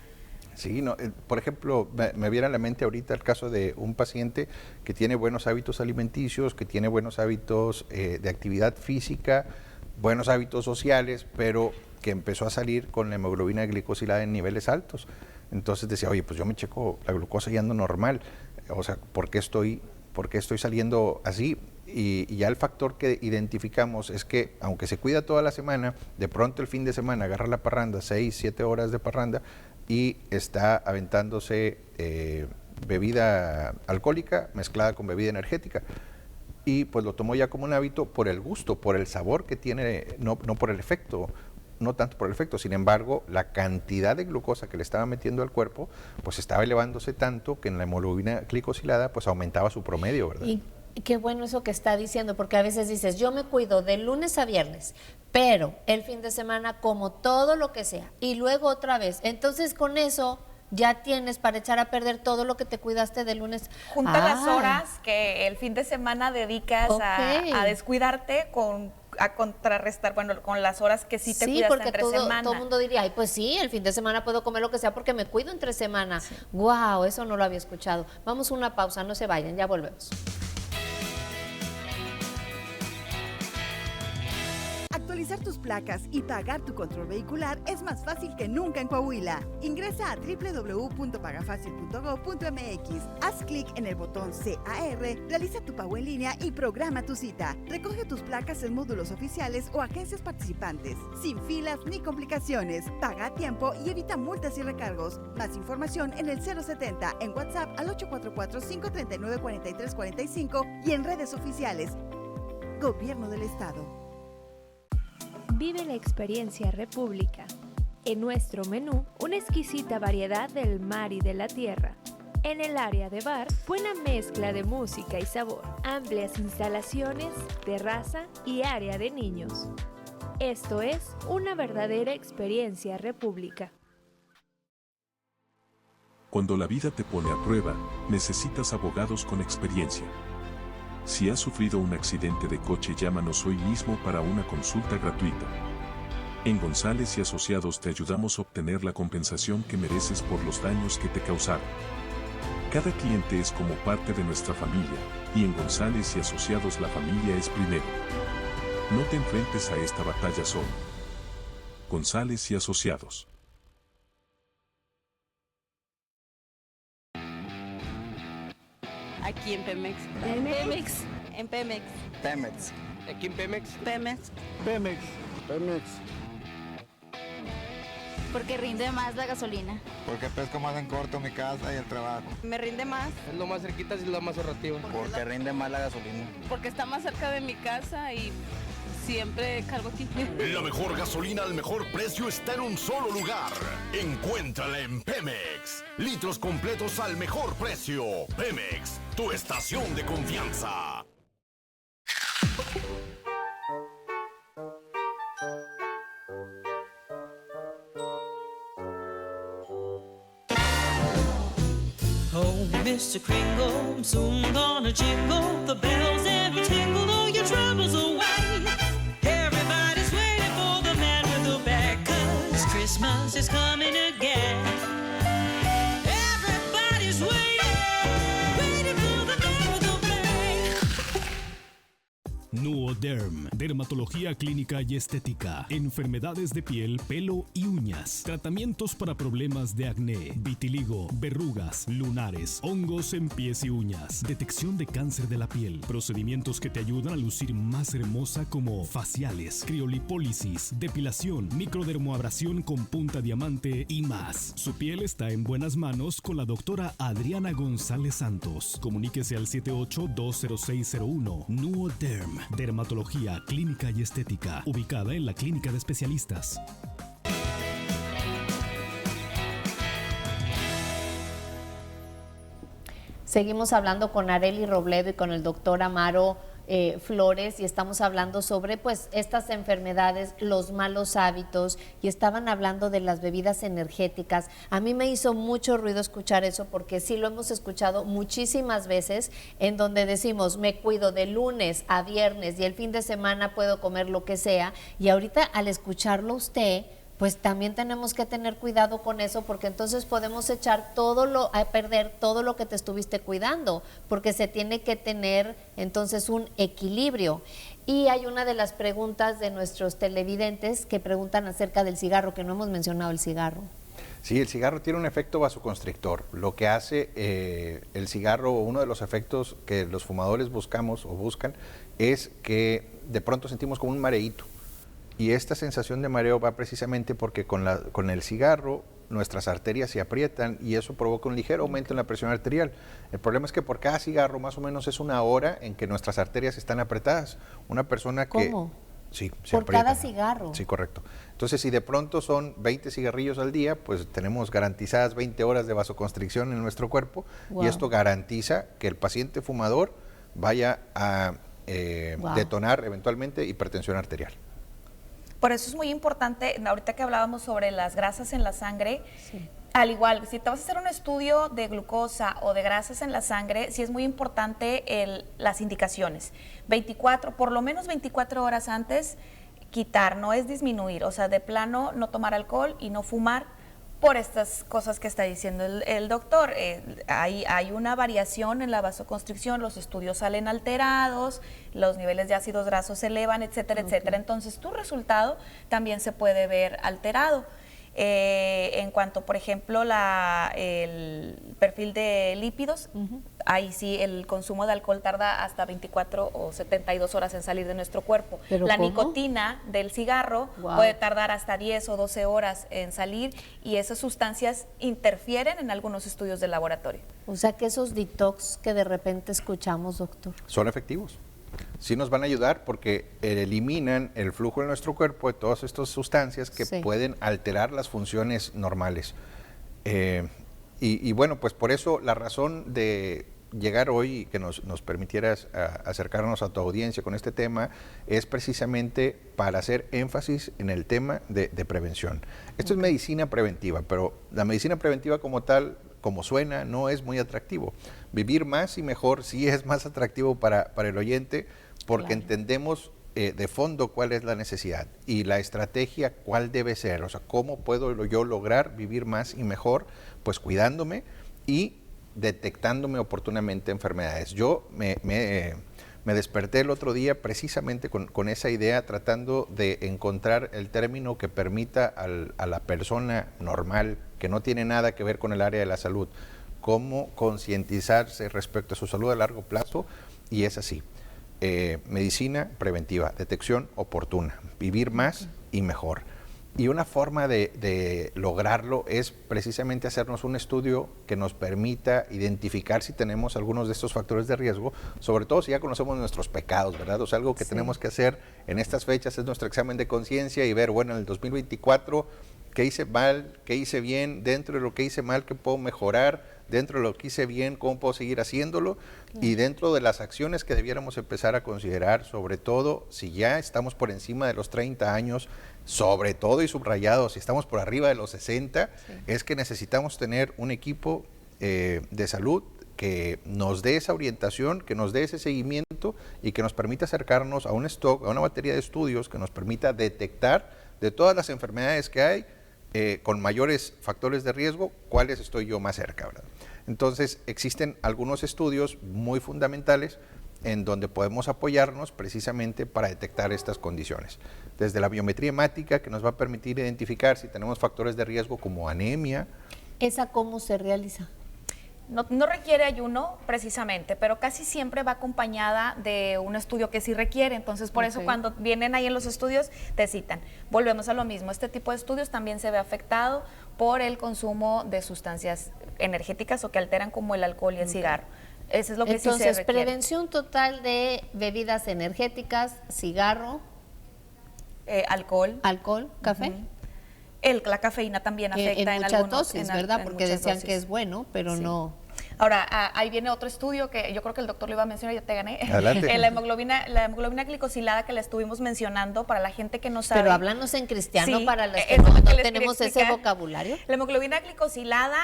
Sí, por ejemplo, me viene a la mente ahorita el caso de un paciente que tiene buenos hábitos alimenticios, que tiene buenos hábitos de actividad física, buenos hábitos sociales, pero que empezó a salir con la hemoglobina glicosilada en niveles altos. Entonces decía, oye, pues yo me checo la glucosa y ando normal, o sea, ¿por qué estoy saliendo así? Y ya el factor que identificamos es que, aunque se cuida toda la semana, de pronto el fin de semana agarra la parranda, 6, 7 horas de parranda, y está aventándose bebida alcohólica mezclada con bebida energética. Y pues lo tomó ya como un hábito por el gusto, por el sabor que tiene, no por el efecto, no tanto por el efecto. Sin embargo, la cantidad de glucosa que le estaba metiendo al cuerpo, pues estaba elevándose tanto que en la hemoglobina glicosilada pues aumentaba su promedio, ¿verdad? Y qué bueno eso que está diciendo, porque a veces dices, yo me cuido de lunes a viernes, pero el fin de semana como todo lo que sea, y luego otra vez. Entonces con eso ya tienes para echar a perder todo lo que te cuidaste de lunes. Junta las horas que el fin de semana dedicas a descuidarte a contrarrestar, bueno, con las horas que sí te cuidas entre semana. Todo el mundo diría, ay, pues sí, el fin de semana puedo comer lo que sea porque me cuido entre semana. Sí. Wow, eso no lo había escuchado. Vamos a una pausa, no se vayan, ya volvemos. Actualizar tus placas y pagar tu control vehicular es más fácil que nunca en Coahuila. Ingresa a www.pagafacil.gov.mx, haz clic en el botón CAR, realiza tu pago en línea y programa tu cita. Recoge tus placas en módulos oficiales o agencias participantes, sin filas ni complicaciones. Paga a tiempo y evita multas y recargos. Más información en el 070, en WhatsApp al 844-539-4345 y en redes oficiales. Gobierno del Estado. Vive la experiencia República. En nuestro menú, una exquisita variedad del mar y de la tierra. En el área de bar, buena mezcla de música y sabor. Amplias instalaciones, terraza y área de niños. Esto es una verdadera experiencia República. Cuando la vida te pone a prueba, necesitas abogados con experiencia. Si has sufrido un accidente de coche, llámanos hoy mismo para una consulta gratuita. En González y Asociados te ayudamos a obtener la compensación que mereces por los daños que te causaron. Cada cliente es como parte de nuestra familia, y en González y Asociados la familia es primero. No te enfrentes a esta batalla solo. González y Asociados. Aquí en Pemex. Pemex. En Pemex. Pemex. Aquí en Pemex. Pemex. Pemex. Pemex. Porque rinde más la gasolina. Porque pesco más en corto mi casa y el trabajo. Me rinde más. Es lo más cerquita y es lo más ahorrativo. Porque rinde más la gasolina. Porque está más cerca de mi casa y siempre cargo aquí. La mejor gasolina al mejor precio está en un solo lugar. Encuéntrala en Pemex. Litros completos al mejor precio. Pemex, tu estación de confianza. Oh, Mr. Kringle, I'm soon gonna jingle the bells and tingle all your troubles away. Everybody's waiting for the man with the bag, 'cause Christmas is coming again. Everybody's waiting for the man with the bag. Nuoderm, dermatología clínica y estética, enfermedades de piel, pelo y uñas, tratamientos para problemas de acné, vitiligo, verrugas, lunares, hongos en pies y uñas, detección de cáncer de la piel, procedimientos que te ayudan a lucir más hermosa como faciales, criolipólisis, depilación, microdermoabrasión con punta diamante y más. Su piel está en buenas manos con la doctora Adriana González Santos. Comuníquese al 78-20601. Nuoderm, dermatología clínica y estética, ubicada en la Clínica de Especialistas. Seguimos hablando con Arely Robledo y con el doctor Amaro Flores, y estamos hablando sobre pues estas enfermedades, los malos hábitos, y estaban hablando de las bebidas energéticas. A mí me hizo mucho ruido escuchar eso, porque sí lo hemos escuchado muchísimas veces, en donde decimos me cuido de lunes a viernes y el fin de semana puedo comer lo que sea, y ahorita al escucharlo usted, pues también tenemos que tener cuidado con eso, porque entonces podemos echar a perder todo lo que te estuviste cuidando, porque se tiene que tener entonces un equilibrio. Y hay una de las preguntas de nuestros televidentes que preguntan acerca del cigarro, que no hemos mencionado el cigarro. Sí, el cigarro tiene un efecto vasoconstrictor. Lo que hace el cigarro, uno de los efectos que los fumadores buscamos o buscan, es que de pronto sentimos como un mareíto. Y esta sensación de mareo va precisamente porque con el cigarro nuestras arterias se aprietan y eso provoca un ligero aumento en la presión arterial. El problema es que por cada cigarro más o menos es una hora en que nuestras arterias están apretadas. Una persona que... ¿Cómo? Sí, se por aprietan. cada cigarro. Sí, correcto. Entonces, si de pronto son 20 cigarrillos al día, pues tenemos garantizadas 20 horas de vasoconstricción en nuestro cuerpo. Wow. Y esto garantiza que el paciente fumador vaya a detonar eventualmente hipertensión arterial. Por eso es muy importante, ahorita que hablábamos sobre las grasas en la sangre, al igual, si te vas a hacer un estudio de glucosa o de grasas en la sangre, sí es muy importante las indicaciones. Por lo menos 24 horas antes, quitar, no es disminuir, o sea, de plano no tomar alcohol y no fumar por estas cosas que está diciendo el doctor. Hay una variación en la vasoconstricción, los estudios salen alterados, los niveles de ácidos grasos se elevan, etcétera, etcétera. Entonces, tu resultado también se puede ver alterado. En cuanto, por ejemplo, el perfil de lípidos, ahí sí el consumo de alcohol tarda hasta 24 o 72 horas en salir de nuestro cuerpo. La nicotina del cigarro puede tardar hasta 10 o 12 horas en salir y esas sustancias interfieren en algunos estudios de laboratorio. O sea que esos detox que de repente escuchamos, doctor, ¿son efectivos? Sí nos van a ayudar porque eliminan el flujo de nuestro cuerpo de todas estas sustancias que pueden alterar las funciones normales. Y bueno, pues por eso la razón de llegar hoy y que nos permitieras acercarnos a tu audiencia con este tema es precisamente para hacer énfasis en el tema de prevención. Esto es medicina preventiva, pero la medicina preventiva como tal, como suena, no es muy atractivo. Vivir más y mejor sí es más atractivo para el oyente porque entendemos de fondo cuál es la necesidad y la estrategia cuál debe ser, o sea, cómo puedo yo lograr vivir más y mejor, pues cuidándome y detectándome oportunamente enfermedades. Yo me desperté el otro día precisamente con esa idea, tratando de encontrar el término que permita a la persona normal, que no tiene nada que ver con el área de la salud, cómo concientizarse respecto a su salud a largo plazo, y es así. Medicina preventiva, detección oportuna, vivir más y mejor. Y una forma de lograrlo es precisamente hacernos un estudio que nos permita identificar si tenemos algunos de estos factores de riesgo, sobre todo si ya conocemos nuestros pecados, ¿verdad? O sea, algo que tenemos que hacer en estas fechas es nuestro examen de conciencia y ver, bueno, en el 2024, ¿qué hice mal? ¿Qué hice bien? Dentro de lo que hice mal, ¿qué puedo mejorar? Dentro de lo que hice bien, ¿cómo puedo seguir haciéndolo? Y dentro de las acciones que debiéramos empezar a considerar, sobre todo si ya estamos por encima de los 30 años, sobre todo y subrayado, si estamos por arriba de los 60, es que necesitamos tener un equipo de salud que nos dé esa orientación, que nos dé ese seguimiento y que nos permita acercarnos a un stock, a una batería de estudios que nos permita detectar de todas las enfermedades que hay, con mayores factores de riesgo, cuáles estoy yo más cerca, ¿verdad? Entonces, existen algunos estudios muy fundamentales en donde podemos apoyarnos precisamente para detectar estas condiciones. Desde la biometría hemática, que nos va a permitir identificar si tenemos factores de riesgo como anemia. ¿Esa cómo se realiza? No requiere ayuno precisamente, pero casi siempre va acompañada de un estudio que sí requiere. Entonces, por eso cuando vienen ahí en los estudios, te citan. Volvemos a lo mismo. Este tipo de estudios también se ve afectado por el consumo de sustancias energéticas o que alteran como el alcohol y el cigarro. Eso es lo que sí se requiere. Entonces, prevención total de bebidas energéticas, cigarro, alcohol, café. La cafeína también afecta en muchas dosis, ¿verdad? Porque decían que es bueno, pero no. Ahora, ahí viene otro estudio que yo creo que el doctor lo iba a mencionar, ya te gané. Adelante. La hemoglobina glicosilada que la estuvimos mencionando para la gente que no sabe. Pero háblanos en cristiano para los que no tenemos ese vocabulario. La hemoglobina glicosilada,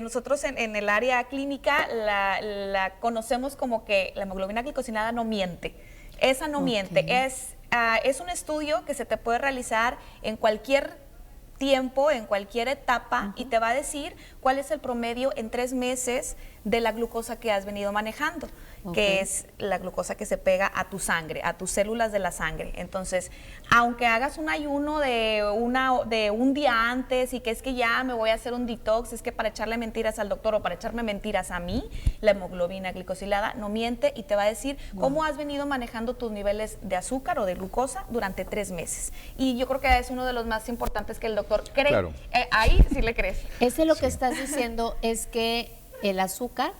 nosotros en el área clínica la conocemos como que la hemoglobina glicosilada no miente. Esa no miente. Es un estudio que se te puede realizar en cualquier tiempo, en cualquier etapa, y te va a decir cuál es el promedio en 3 meses de la glucosa que has venido manejando, que es la glucosa que se pega a tu sangre, a tus células de la sangre. Entonces, aunque hagas un ayuno de un día antes y que es que ya me voy a hacer un detox, es que para echarle mentiras al doctor o para echarme mentiras a mí, la hemoglobina glicosilada no miente y te va a decir cómo has venido manejando tus niveles de azúcar o de glucosa durante 3 meses. Y yo creo que es uno de los más importantes que el doctor cree. Claro. Ahí sí le crees. Ese lo que estás diciendo es que el azúcar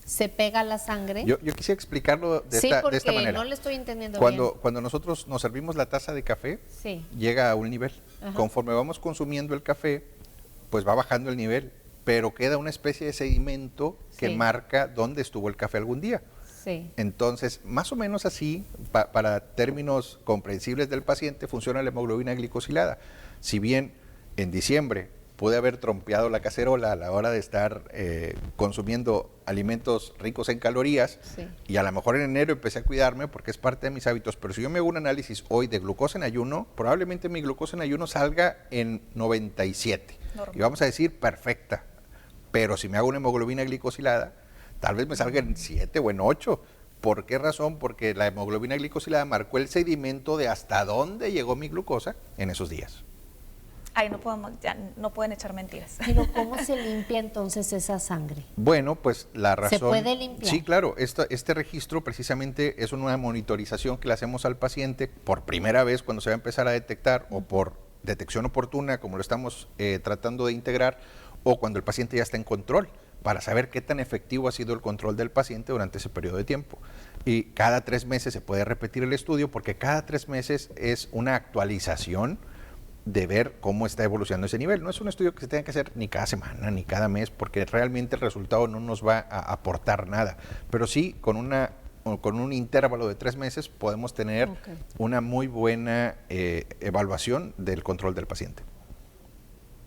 se pega a la sangre. Yo quisiera explicarlo de esta manera. No le estoy entendiendo Cuando bien. nosotros nos servimos la taza de café, Sí. llega a un nivel. Ajá. Conforme vamos consumiendo el café, pues va bajando el nivel, pero queda una especie de sedimento que Sí. marca dónde estuvo el café algún día. Sí. Entonces, más o menos así, para términos comprensibles del paciente, funciona la hemoglobina glicosilada. Si bien en diciembre pude haber trompeado la cacerola a la hora de estar consumiendo alimentos ricos en calorías, Sí. y a lo mejor en enero empecé a cuidarme porque es parte de mis hábitos, pero si yo me hago un análisis hoy de glucosa en ayuno, probablemente mi glucosa en ayuno salga en 97. Normal. Y vamos a decir perfecta, pero si me hago una hemoglobina glicosilada, tal vez me salga en 7 o en 8. ¿Por qué razón? Porque la hemoglobina glicosilada marcó el sedimento de hasta dónde llegó mi glucosa en esos días. Ahí ya no pueden echar mentiras. Pero ¿cómo se limpia entonces esa sangre? Bueno, pues la razón... ¿Se puede limpiar? Sí, claro. Este registro precisamente es una monitorización que le hacemos al paciente por primera vez cuando se va a empezar a detectar, o por detección oportuna, como lo estamos tratando de integrar, o cuando el paciente ya está en control, para saber qué tan efectivo ha sido el control del paciente durante ese periodo de tiempo. Y cada 3 meses se puede repetir el estudio, porque cada 3 meses es una actualización de ver cómo está evolucionando ese nivel. No es un estudio que se tenga que hacer ni cada semana ni cada mes, porque realmente el resultado no nos va a aportar nada, pero sí con un intervalo de 3 meses podemos tener una muy buena evaluación del control del paciente.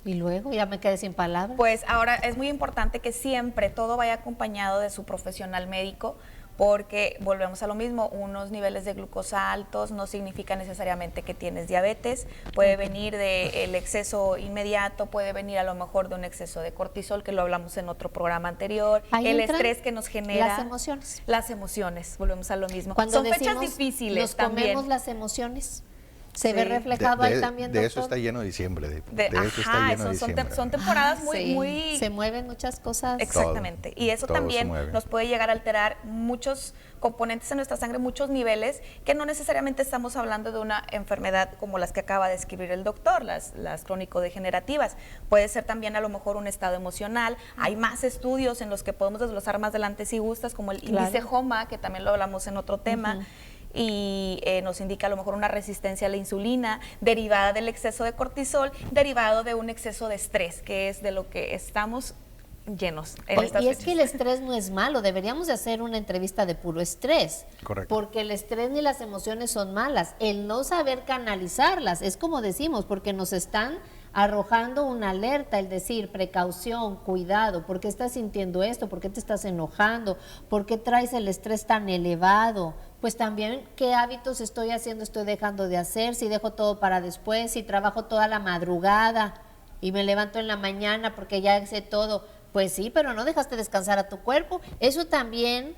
Y luego ya me quedé sin palabras. Pues ahora es muy importante que siempre todo vaya acompañado de su profesional médico, porque volvemos a lo mismo, unos niveles de glucosa altos no significa necesariamente que tienes diabetes, puede venir del exceso inmediato, puede venir a lo mejor de un exceso de cortisol, que lo hablamos en otro programa anterior, el estrés que nos genera. Las emociones. Las emociones, volvemos a lo mismo. Cuando son fechas decimos, difíciles nos también. comemos las emociones. Se Sí. ve reflejado ahí también, De doctor. eso está lleno diciembre. De Ajá, eso está lleno diciembre. son temporadas Sí, muy... se mueven muchas cosas. Exactamente. Y eso todo se también mueve. nos puede llegar a alterar muchos componentes en nuestra sangre, muchos niveles, que no necesariamente estamos hablando de una enfermedad como las que acaba de describir el doctor, las crónico-degenerativas. Puede ser también a lo mejor un estado emocional. Hay más estudios en los que podemos desglosar más adelante si gustas, como el índice HOMA, que también lo hablamos en otro tema. Y nos indica a lo mejor una resistencia a la insulina derivada del exceso de cortisol, derivado de un exceso de estrés, que es de lo que estamos llenos en estas Y es fechas. que el estrés no es malo, deberíamos de hacer una entrevista de puro estrés. Correcto. Porque el estrés ni las emociones son malas, el no saber canalizarlas, es como decimos, porque nos están arrojando una alerta, el decir precaución, cuidado, ¿por qué estás sintiendo esto? ¿Por qué te estás enojando? ¿Por qué traes el estrés tan elevado? Pues también, ¿qué hábitos estoy haciendo, estoy dejando de hacer? Si dejo todo para después, si trabajo toda la madrugada y me levanto en la mañana porque ya hice todo, pues sí, pero no dejaste descansar a tu cuerpo. Eso también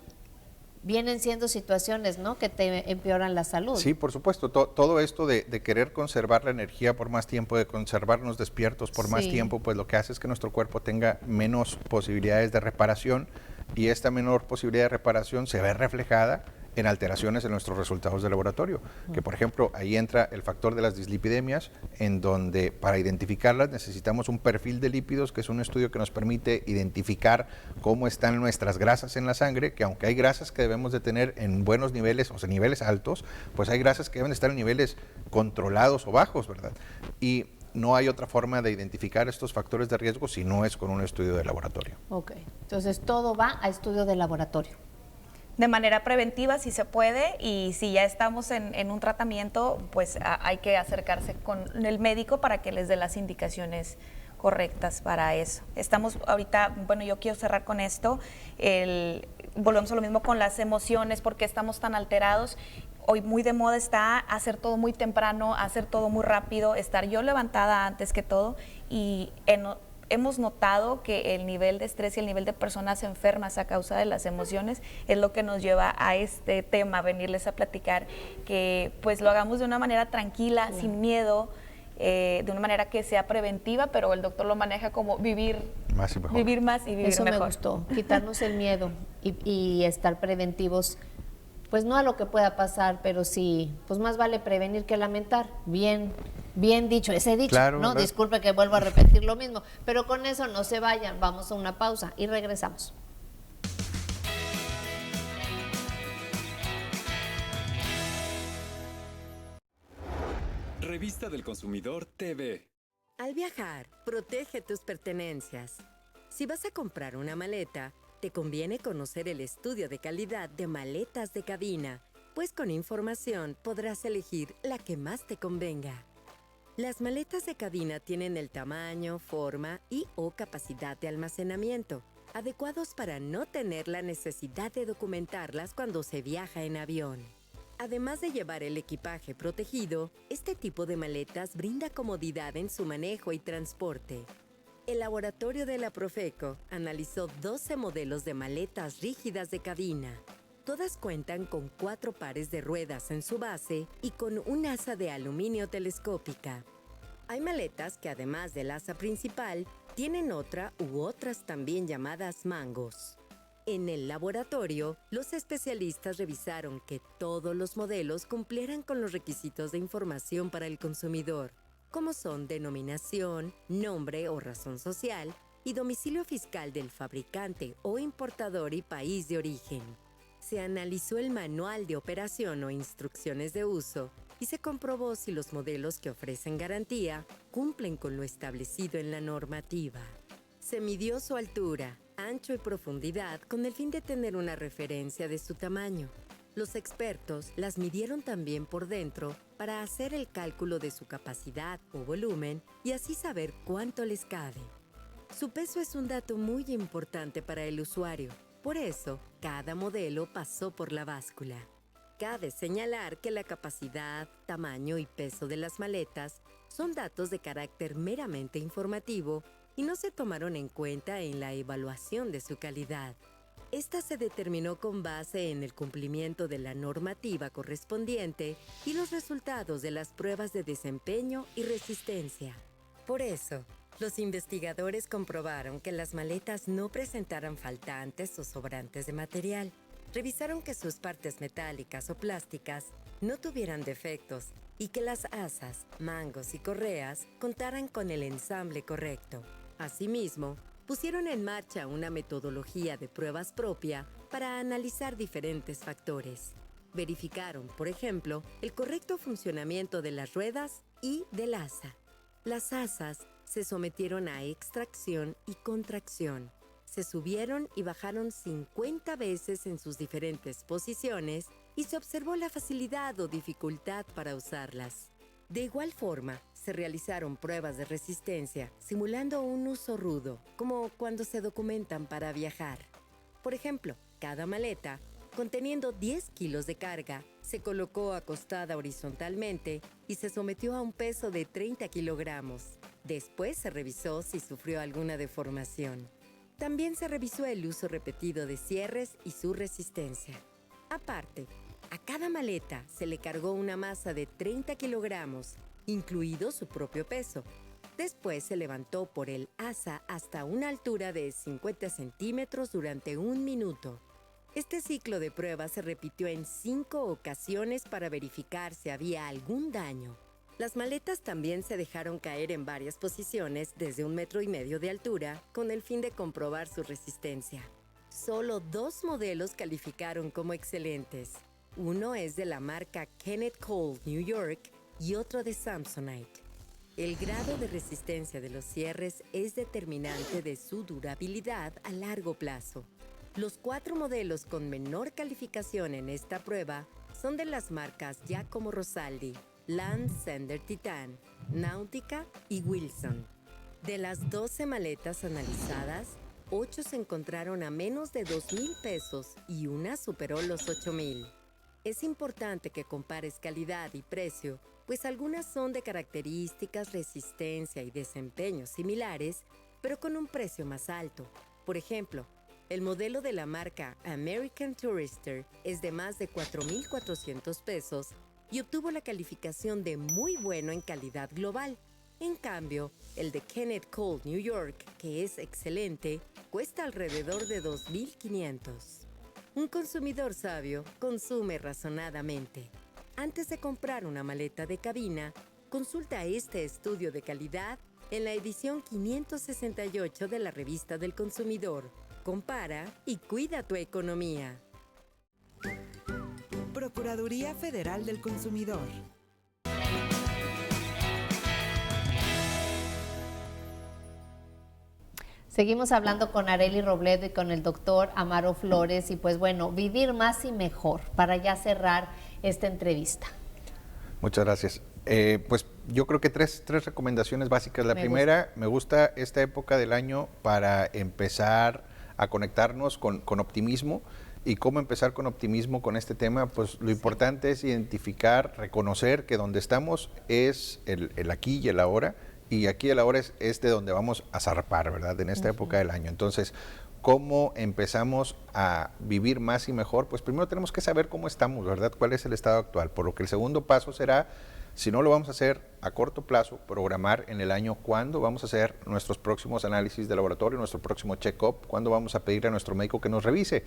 vienen siendo situaciones, ¿no?, que te empeoran la salud. Sí, por supuesto. Todo esto de querer conservar la energía por más tiempo, de conservarnos despiertos por más Sí. tiempo, pues lo que hace es que nuestro cuerpo tenga menos posibilidades de reparación, y esta menor posibilidad de reparación se ve reflejada en alteraciones en nuestros resultados de laboratorio, que por ejemplo ahí entra el factor de las dislipidemias, en donde para identificarlas necesitamos un perfil de lípidos, que es un estudio que nos permite identificar cómo están nuestras grasas en la sangre, que aunque hay grasas que debemos de tener en buenos niveles, o sea, niveles altos, pues hay grasas que deben de estar en niveles controlados o bajos, ¿verdad? Y no hay otra forma de identificar estos factores de riesgo si no es con un estudio de laboratorio. Ok, entonces todo va a estudio de laboratorio. De manera preventiva, si se puede, y si ya estamos en un tratamiento, pues hay que acercarse con el médico para que les dé las indicaciones correctas para eso. Estamos ahorita, bueno, yo quiero cerrar con esto, volvemos a lo mismo con las emociones, porque estamos tan alterados. Hoy muy de moda está hacer todo muy temprano, hacer todo muy rápido, estar yo levantada antes que todo, y hemos notado que el nivel de estrés y el nivel de personas enfermas a causa de las emociones es lo que nos lleva a este tema, venirles a platicar que pues lo hagamos de una manera tranquila, sin miedo, de una manera que sea preventiva, pero el doctor lo maneja como vivir más y mejor. Eso mejor. me gustó, quitarnos el miedo y estar preventivos, pues no a lo que pueda pasar, pero sí, pues más vale prevenir que lamentar. Bien dicho, ese dicho, Claro, ¿no? ¿verdad? Disculpe que vuelvo a repetir lo mismo, pero con eso no se vayan, vamos a una pausa y regresamos. Revista del Consumidor TV. Al viajar, protege tus pertenencias. Si vas a comprar una maleta, te conviene conocer el estudio de calidad de Maletas de Cabina, pues con información podrás elegir la que más te convenga. Las maletas de cabina tienen el tamaño, forma y o capacidad de almacenamiento, adecuados para no tener la necesidad de documentarlas cuando se viaja en avión. Además de llevar el equipaje protegido, este tipo de maletas brinda comodidad en su manejo y transporte. El laboratorio de la Profeco analizó 12 modelos de maletas rígidas de cabina. Todas cuentan con 4 pares de ruedas en su base y con un asa de aluminio telescópica. Hay maletas que además del asa principal, tienen otra u otras también llamadas mangos. En el laboratorio, los especialistas revisaron que todos los modelos cumplieran con los requisitos de información para el consumidor, como son denominación, nombre o razón social y domicilio fiscal del fabricante o importador y país de origen. Se analizó el manual de operación o instrucciones de uso y se comprobó si los modelos que ofrecen garantía cumplen con lo establecido en la normativa. Se midió su altura, ancho y profundidad con el fin de tener una referencia de su tamaño. Los expertos las midieron también por dentro para hacer el cálculo de su capacidad o volumen y así saber cuánto les cabe. Su peso es un dato muy importante para el usuario, por eso cada modelo pasó por la báscula. Cabe señalar que la capacidad, tamaño y peso de las maletas son datos de carácter meramente informativo y no se tomaron en cuenta en la evaluación de su calidad. Esta se determinó con base en el cumplimiento de la normativa correspondiente y los resultados de las pruebas de desempeño y resistencia. Por eso, los investigadores comprobaron que las maletas no presentaran faltantes o sobrantes de material. Revisaron que sus partes metálicas o plásticas no tuvieran defectos y que las asas, mangos y correas contaran con el ensamble correcto. Asimismo, pusieron en marcha una metodología de pruebas propia para analizar diferentes factores. Verificaron, por ejemplo, el correcto funcionamiento de las ruedas y del asa. Las asas se sometieron a extracción y contracción. Se subieron y bajaron 50 veces en sus diferentes posiciones y se observó la facilidad o dificultad para usarlas. De igual forma, se realizaron pruebas de resistencia simulando un uso rudo, como cuando se documentan para viajar. Por ejemplo, cada maleta, conteniendo 10 kilos de carga, se colocó acostada horizontalmente y se sometió a un peso de 30 kilogramos. Después se revisó si sufrió alguna deformación. También se revisó el uso repetido de cierres y su resistencia. Aparte, a cada maleta se le cargó una masa de 30 kilogramos, incluido su propio peso. Después se levantó por el asa hasta una altura de 50 centímetros durante 1 minuto. Este ciclo de pruebas se repitió en 5 ocasiones para verificar si había algún daño. Las maletas también se dejaron caer en varias posiciones desde 1,5 metros de altura con el fin de comprobar su resistencia. Solo 2 modelos calificaron como excelentes. Uno es de la marca Kenneth Cole New York y otro de Samsonite. El grado de resistencia de los cierres es determinante de su durabilidad a largo plazo. Los 4 modelos con menor calificación en esta prueba son de las marcas Giacomo Rosaldi, Land Sender Titan, Nautica y Wilson. De las 12 maletas analizadas, 8 se encontraron a menos de 2,000 pesos y una superó los 8,000. Es importante que compares calidad y precio, pues algunas son de características, resistencia y desempeño similares pero con un precio más alto. Por ejemplo, el modelo de la marca American Tourister es de más de $4,400 pesos y obtuvo la calificación de muy bueno en calidad global. En cambio, el de Kenneth Cole New York, que es excelente, cuesta alrededor de $2,500. Un consumidor sabio consume razonadamente. Antes de comprar una maleta de cabina, consulta este estudio de calidad en la edición 568 de la Revista del Consumidor. Compara y cuida tu economía. Procuraduría Federal del Consumidor. Seguimos hablando con Arely Robledo y con el doctor Amaro Flores y pues bueno, vivir más y mejor para ya cerrar esta entrevista. Muchas gracias. Pues yo creo que tres recomendaciones básicas. La primera, me gusta esta época del año para empezar a conectarnos con optimismo. ¿Y cómo empezar con optimismo con este tema? Pues lo importante es identificar, reconocer que donde estamos es el aquí y el ahora, y aquí y el ahora es de donde vamos a zarpar, ¿verdad? En esta época del año. Entonces, ¿cómo empezamos a vivir más y mejor? Pues primero tenemos que saber cómo estamos, ¿verdad? ¿Cuál es el estado actual? Por lo que el segundo paso será, si no lo vamos a hacer a corto plazo, programar en el año cuándo vamos a hacer nuestros próximos análisis de laboratorio, nuestro próximo check-up, cuándo vamos a pedirle a nuestro médico que nos revise.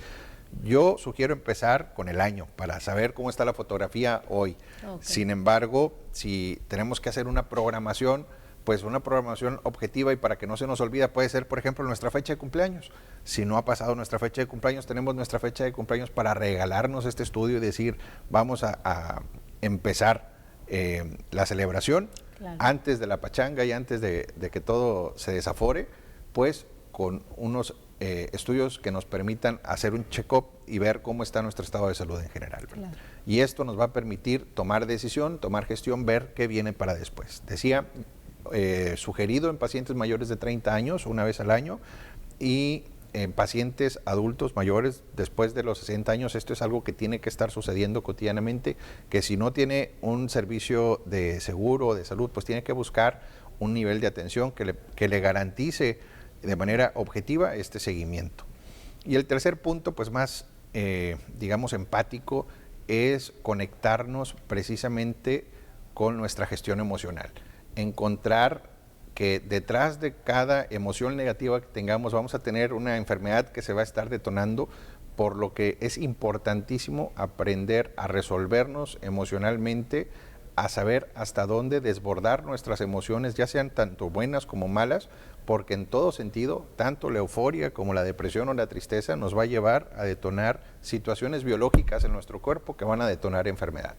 Yo sugiero empezar con el año para saber cómo está la fotografía hoy. Sin embargo, si tenemos que hacer una programación, pues una programación objetiva y para que no se nos olvida puede ser, por ejemplo, nuestra fecha de cumpleaños. Si no ha pasado nuestra fecha de cumpleaños, tenemos nuestra fecha de cumpleaños para regalarnos este estudio y decir, vamos a empezar la celebración antes de la pachanga y antes de que todo se desafore, pues con unos estudios que nos permitan hacer un check-up y ver cómo está nuestro estado de salud en general. Y esto nos va a permitir tomar decisión, tomar gestión, ver qué viene para después. Decía, sugerido en pacientes mayores de 30 años, una vez al año, y en pacientes adultos mayores después de los 60 años. Esto es algo que tiene que estar sucediendo cotidianamente, que si no tiene un servicio de seguro o de salud, pues tiene que buscar un nivel de atención que le garantice de manera objetiva este seguimiento. Y el tercer punto, pues más, digamos, empático, es conectarnos precisamente con nuestra gestión emocional. Encontrar que detrás de cada emoción negativa que tengamos vamos a tener una enfermedad que se va a estar detonando, por lo que es importantísimo aprender a resolvernos emocionalmente, a saber hasta dónde desbordar nuestras emociones, ya sean tanto buenas como malas, porque en todo sentido, tanto la euforia como la depresión o la tristeza nos va a llevar a detonar situaciones biológicas en nuestro cuerpo que van a detonar enfermedad.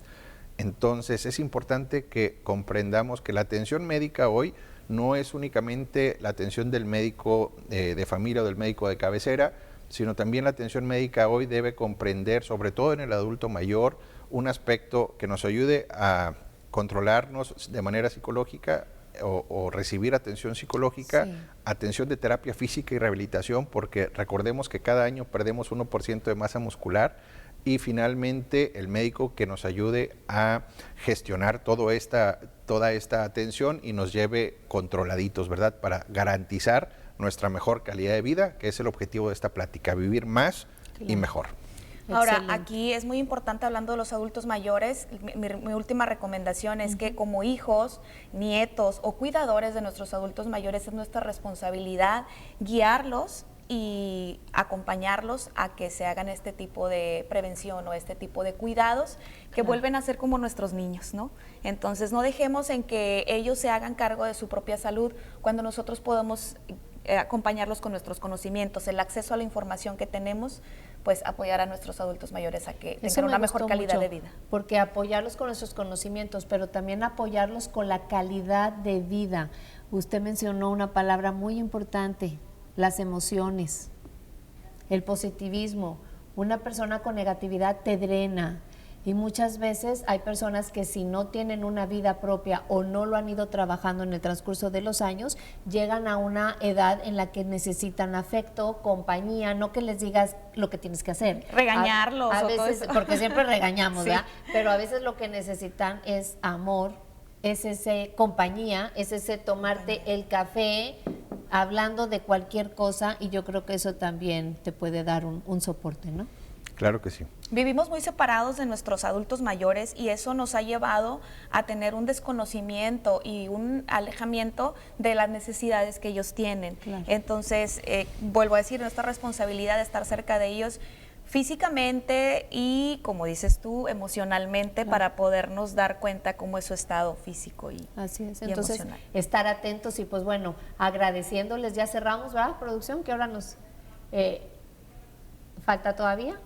Entonces es importante que comprendamos que la atención médica hoy no es únicamente la atención del médico de familia o del médico de cabecera, sino también la atención médica hoy debe comprender, sobre todo en el adulto mayor, un aspecto que nos ayude a controlarnos de manera psicológica o recibir atención psicológica, atención de terapia física y rehabilitación, porque recordemos que cada año perdemos 1% de masa muscular, y finalmente el médico que nos ayude a gestionar toda esta atención y nos lleve controladitos, ¿verdad? Para garantizar nuestra mejor calidad de vida, que es el objetivo de esta plática, vivir más y mejor. Ahora, aquí es muy importante, hablando de los adultos mayores, mi última recomendación es que como hijos, nietos o cuidadores de nuestros adultos mayores es nuestra responsabilidad guiarlos y acompañarlos a que se hagan este tipo de prevención o este tipo de cuidados que vuelven a ser como nuestros niños, ¿no? Entonces no dejemos en que ellos se hagan cargo de su propia salud cuando nosotros podemos acompañarlos con nuestros conocimientos, el acceso a la información que tenemos, pues apoyar a nuestros adultos mayores a que tengan una mejor calidad de vida. Porque apoyarlos con nuestros conocimientos, pero también apoyarlos con la calidad de vida. Usted mencionó una palabra muy importante, las emociones, el positivismo. Una persona con negatividad te drena y muchas veces hay personas que si no tienen una vida propia o no lo han ido trabajando en el transcurso de los años, llegan a una edad en la que necesitan afecto, compañía, no que les digas lo que tienes que hacer. Regañarlos. A o veces, todo eso. porque siempre regañamos, Sí. ¿verdad? Pero a veces lo que necesitan es amor, es ese compañía, es ese tomarte el café hablando de cualquier cosa, y yo creo que eso también te puede dar un soporte, ¿no? Claro que sí. Vivimos muy separados de nuestros adultos mayores y eso nos ha llevado a tener un desconocimiento y un alejamiento de las necesidades que ellos tienen. Claro. Entonces, vuelvo a decir, nuestra responsabilidad de estar cerca de ellos físicamente y, como dices tú, emocionalmente, claro, para podernos dar cuenta cómo es su estado físico y, así es. y Entonces, emocional. estar atentos y pues bueno, agradeciéndoles, ya cerramos, ¿verdad, producción? ¿Qué hora nos falta todavía?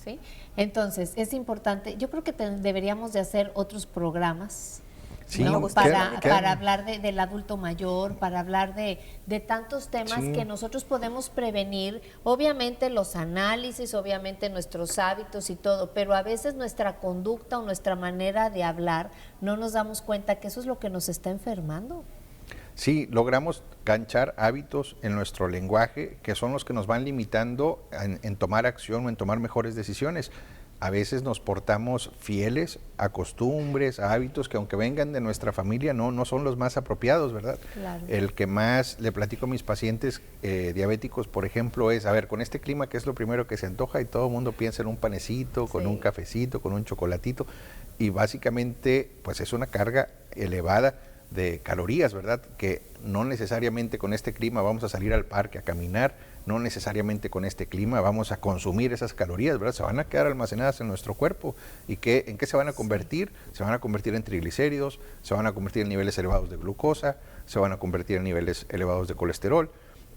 ¿Sí? Entonces, es importante, yo creo que deberíamos de hacer otros programas, sí, ¿no? para hablar del adulto mayor, para hablar de tantos temas, sí, que nosotros podemos prevenir, obviamente los análisis, obviamente nuestros hábitos y todo, pero a veces nuestra conducta o nuestra manera de hablar, no nos damos cuenta que eso es lo que nos está enfermando. Sí, logramos canchar hábitos en nuestro lenguaje que son los que nos van limitando en tomar acción o en tomar mejores decisiones. A veces nos portamos fieles a costumbres, a hábitos que aunque vengan de nuestra familia no son los más apropiados, ¿verdad? Claro. El que más le platico a mis pacientes diabéticos, por ejemplo, es, a ver, con este clima, ¿qué es lo primero que se antoja? Y todo el mundo piensa en un panecito, con un cafecito, con un chocolatito, y básicamente pues es una carga elevada de calorías, ¿verdad? Que no necesariamente con este clima vamos a salir al parque a caminar, no necesariamente con este clima vamos a consumir esas calorías, ¿verdad? Se van a quedar almacenadas en nuestro cuerpo. ¿Y en qué se van a convertir? Se van a convertir en triglicéridos, se van a convertir en niveles elevados de glucosa, se van a convertir en niveles elevados de colesterol.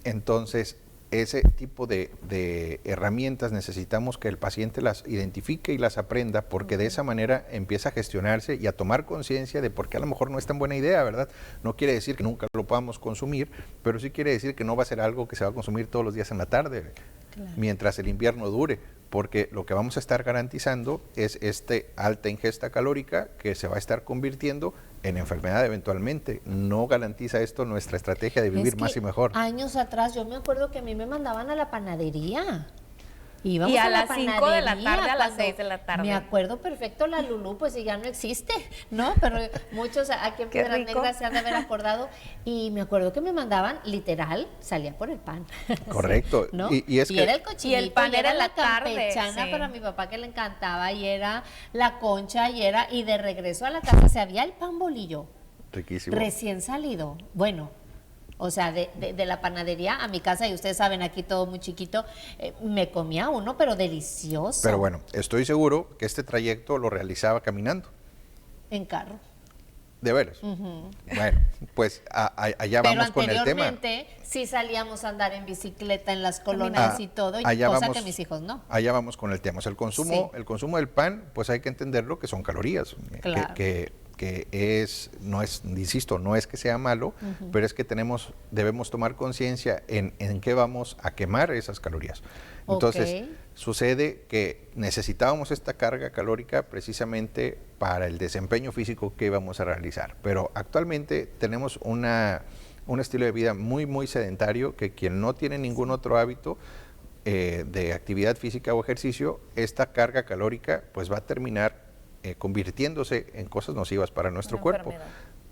Entonces, ese tipo de herramientas necesitamos que el paciente las identifique y las aprenda, porque de esa manera empieza a gestionarse y a tomar conciencia de por qué a lo mejor no es tan buena idea, ¿verdad? No quiere decir que nunca lo podamos consumir, pero sí quiere decir que no va a ser algo que se va a consumir todos los días en la tarde, claro, mientras el invierno dure, porque lo que vamos a estar garantizando es alta ingesta calórica que se va a estar convirtiendo en enfermedad eventualmente. No garantiza esto nuestra estrategia de vivir más y mejor. Años atrás yo me acuerdo que a mí me mandaban a la panadería. Íbamos y a las 5 de la tarde, a las 6 de la tarde. Me acuerdo perfecto, la Lulú, pues ya no existe, ¿no? Pero muchos aquí en Piedras Negras se han de haber acordado. Y me acuerdo que me mandaban, literal, salía por el pan. Correcto. ¿No? Y es y que era el cochinito, y el pan era en la campechana tarde, sí, para mi papá que le encantaba, y era la concha, y de regreso a la casa se había el pan bolillo. Riquísimo. Recién salido. Bueno, o sea, de la panadería a mi casa, y ustedes saben, aquí todo muy chiquito, me comía uno, pero delicioso. Pero bueno, estoy seguro que este trayecto lo realizaba caminando. En carro. ¿De veras? Bueno, pues allá vamos con el tema. Pero anteriormente sí salíamos a andar en bicicleta en las colonias y todo, y cosa que mis hijos no. Allá vamos con el tema. O sea, el consumo del pan, pues hay que entenderlo que son calorías. Claro. Que no es que sea malo, pero es que debemos tomar conciencia en qué vamos a quemar esas calorías. Entonces, sucede que necesitábamos esta carga calórica precisamente para el desempeño físico que íbamos a realizar, pero actualmente tenemos un estilo de vida muy, muy sedentario, que quien no tiene ningún otro hábito de actividad física o ejercicio, esta carga calórica pues va a terminar convirtiéndose en cosas nocivas para nuestro cuerpo.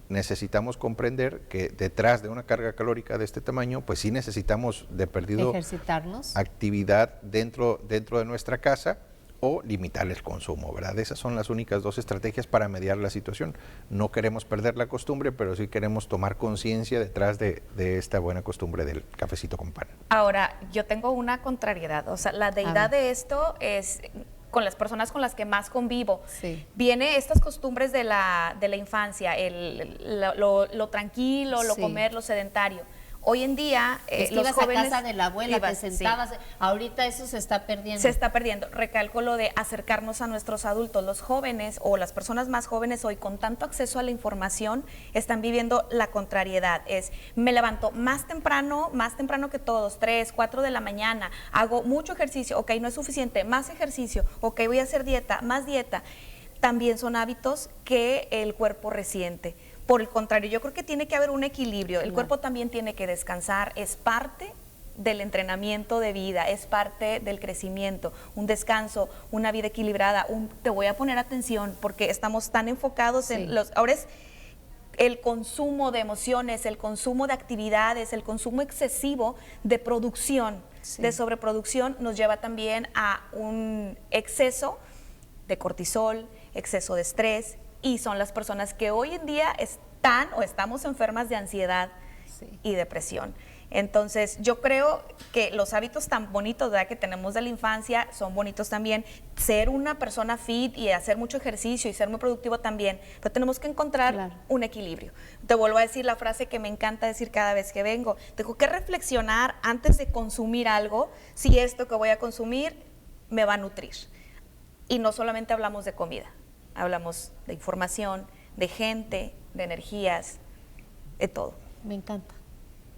Necesitamos comprender que detrás de una carga calórica de este tamaño, pues sí necesitamos de perdido ejercitarnos, actividad dentro de nuestra casa, o limitar el consumo, ¿verdad? Esas son las únicas dos estrategias para mediar la situación. No queremos perder la costumbre, pero sí queremos tomar conciencia detrás de esta buena costumbre del cafecito con pan. Ahora, yo tengo una contrariedad, o sea, la deidad de esto es con las personas con las que más convivo. Sí. Viene estas costumbres de la infancia, lo tranquilo, lo comer, lo sedentario. Hoy en día, los los jóvenes jóvenes... a casa de la abuela, te sentabas, ahorita eso se está perdiendo. Se está perdiendo. Recalco lo de acercarnos a nuestros adultos. Los jóvenes o las personas más jóvenes hoy, con tanto acceso a la información, están viviendo la contrariedad. Me levanto más temprano que todos, 3, 4 de la mañana, hago mucho ejercicio, ok, no es suficiente, más ejercicio, ok, voy a hacer dieta, más dieta. También son hábitos que el cuerpo resiente. Por el contrario, yo creo que tiene que haber un equilibrio. El cuerpo también tiene que descansar, es parte del entrenamiento de vida, es parte del crecimiento, un descanso, una vida equilibrada, te voy a poner atención porque estamos tan enfocados en los... Ahora el consumo de emociones, el consumo de actividades, el consumo excesivo de producción, de sobreproducción, nos lleva también a un exceso de cortisol, exceso de estrés, y son las personas que hoy en día están o estamos enfermas de ansiedad y depresión. Entonces, yo creo que los hábitos tan bonitos, ¿verdad?, que tenemos de la infancia son bonitos también. Ser una persona fit y hacer mucho ejercicio y ser muy productivo también, pero tenemos que encontrar un equilibrio. Te vuelvo a decir la frase que me encanta decir cada vez que vengo. Tengo que reflexionar antes de consumir algo, si esto que voy a consumir me va a nutrir. Y no solamente hablamos de comida, hablamos de información, de gente, de energías, de todo. Me encanta.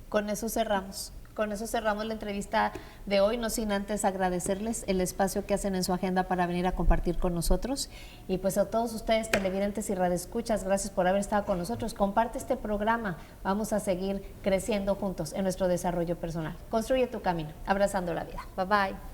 Con eso cerramos la entrevista de hoy, no sin antes agradecerles el espacio que hacen en su agenda para venir a compartir con nosotros. Y pues a todos ustedes, televidentes y radioescuchas, gracias por haber estado con nosotros. Comparte este programa, vamos a seguir creciendo juntos en nuestro desarrollo personal. Construye tu camino, abrazando la vida. Bye bye.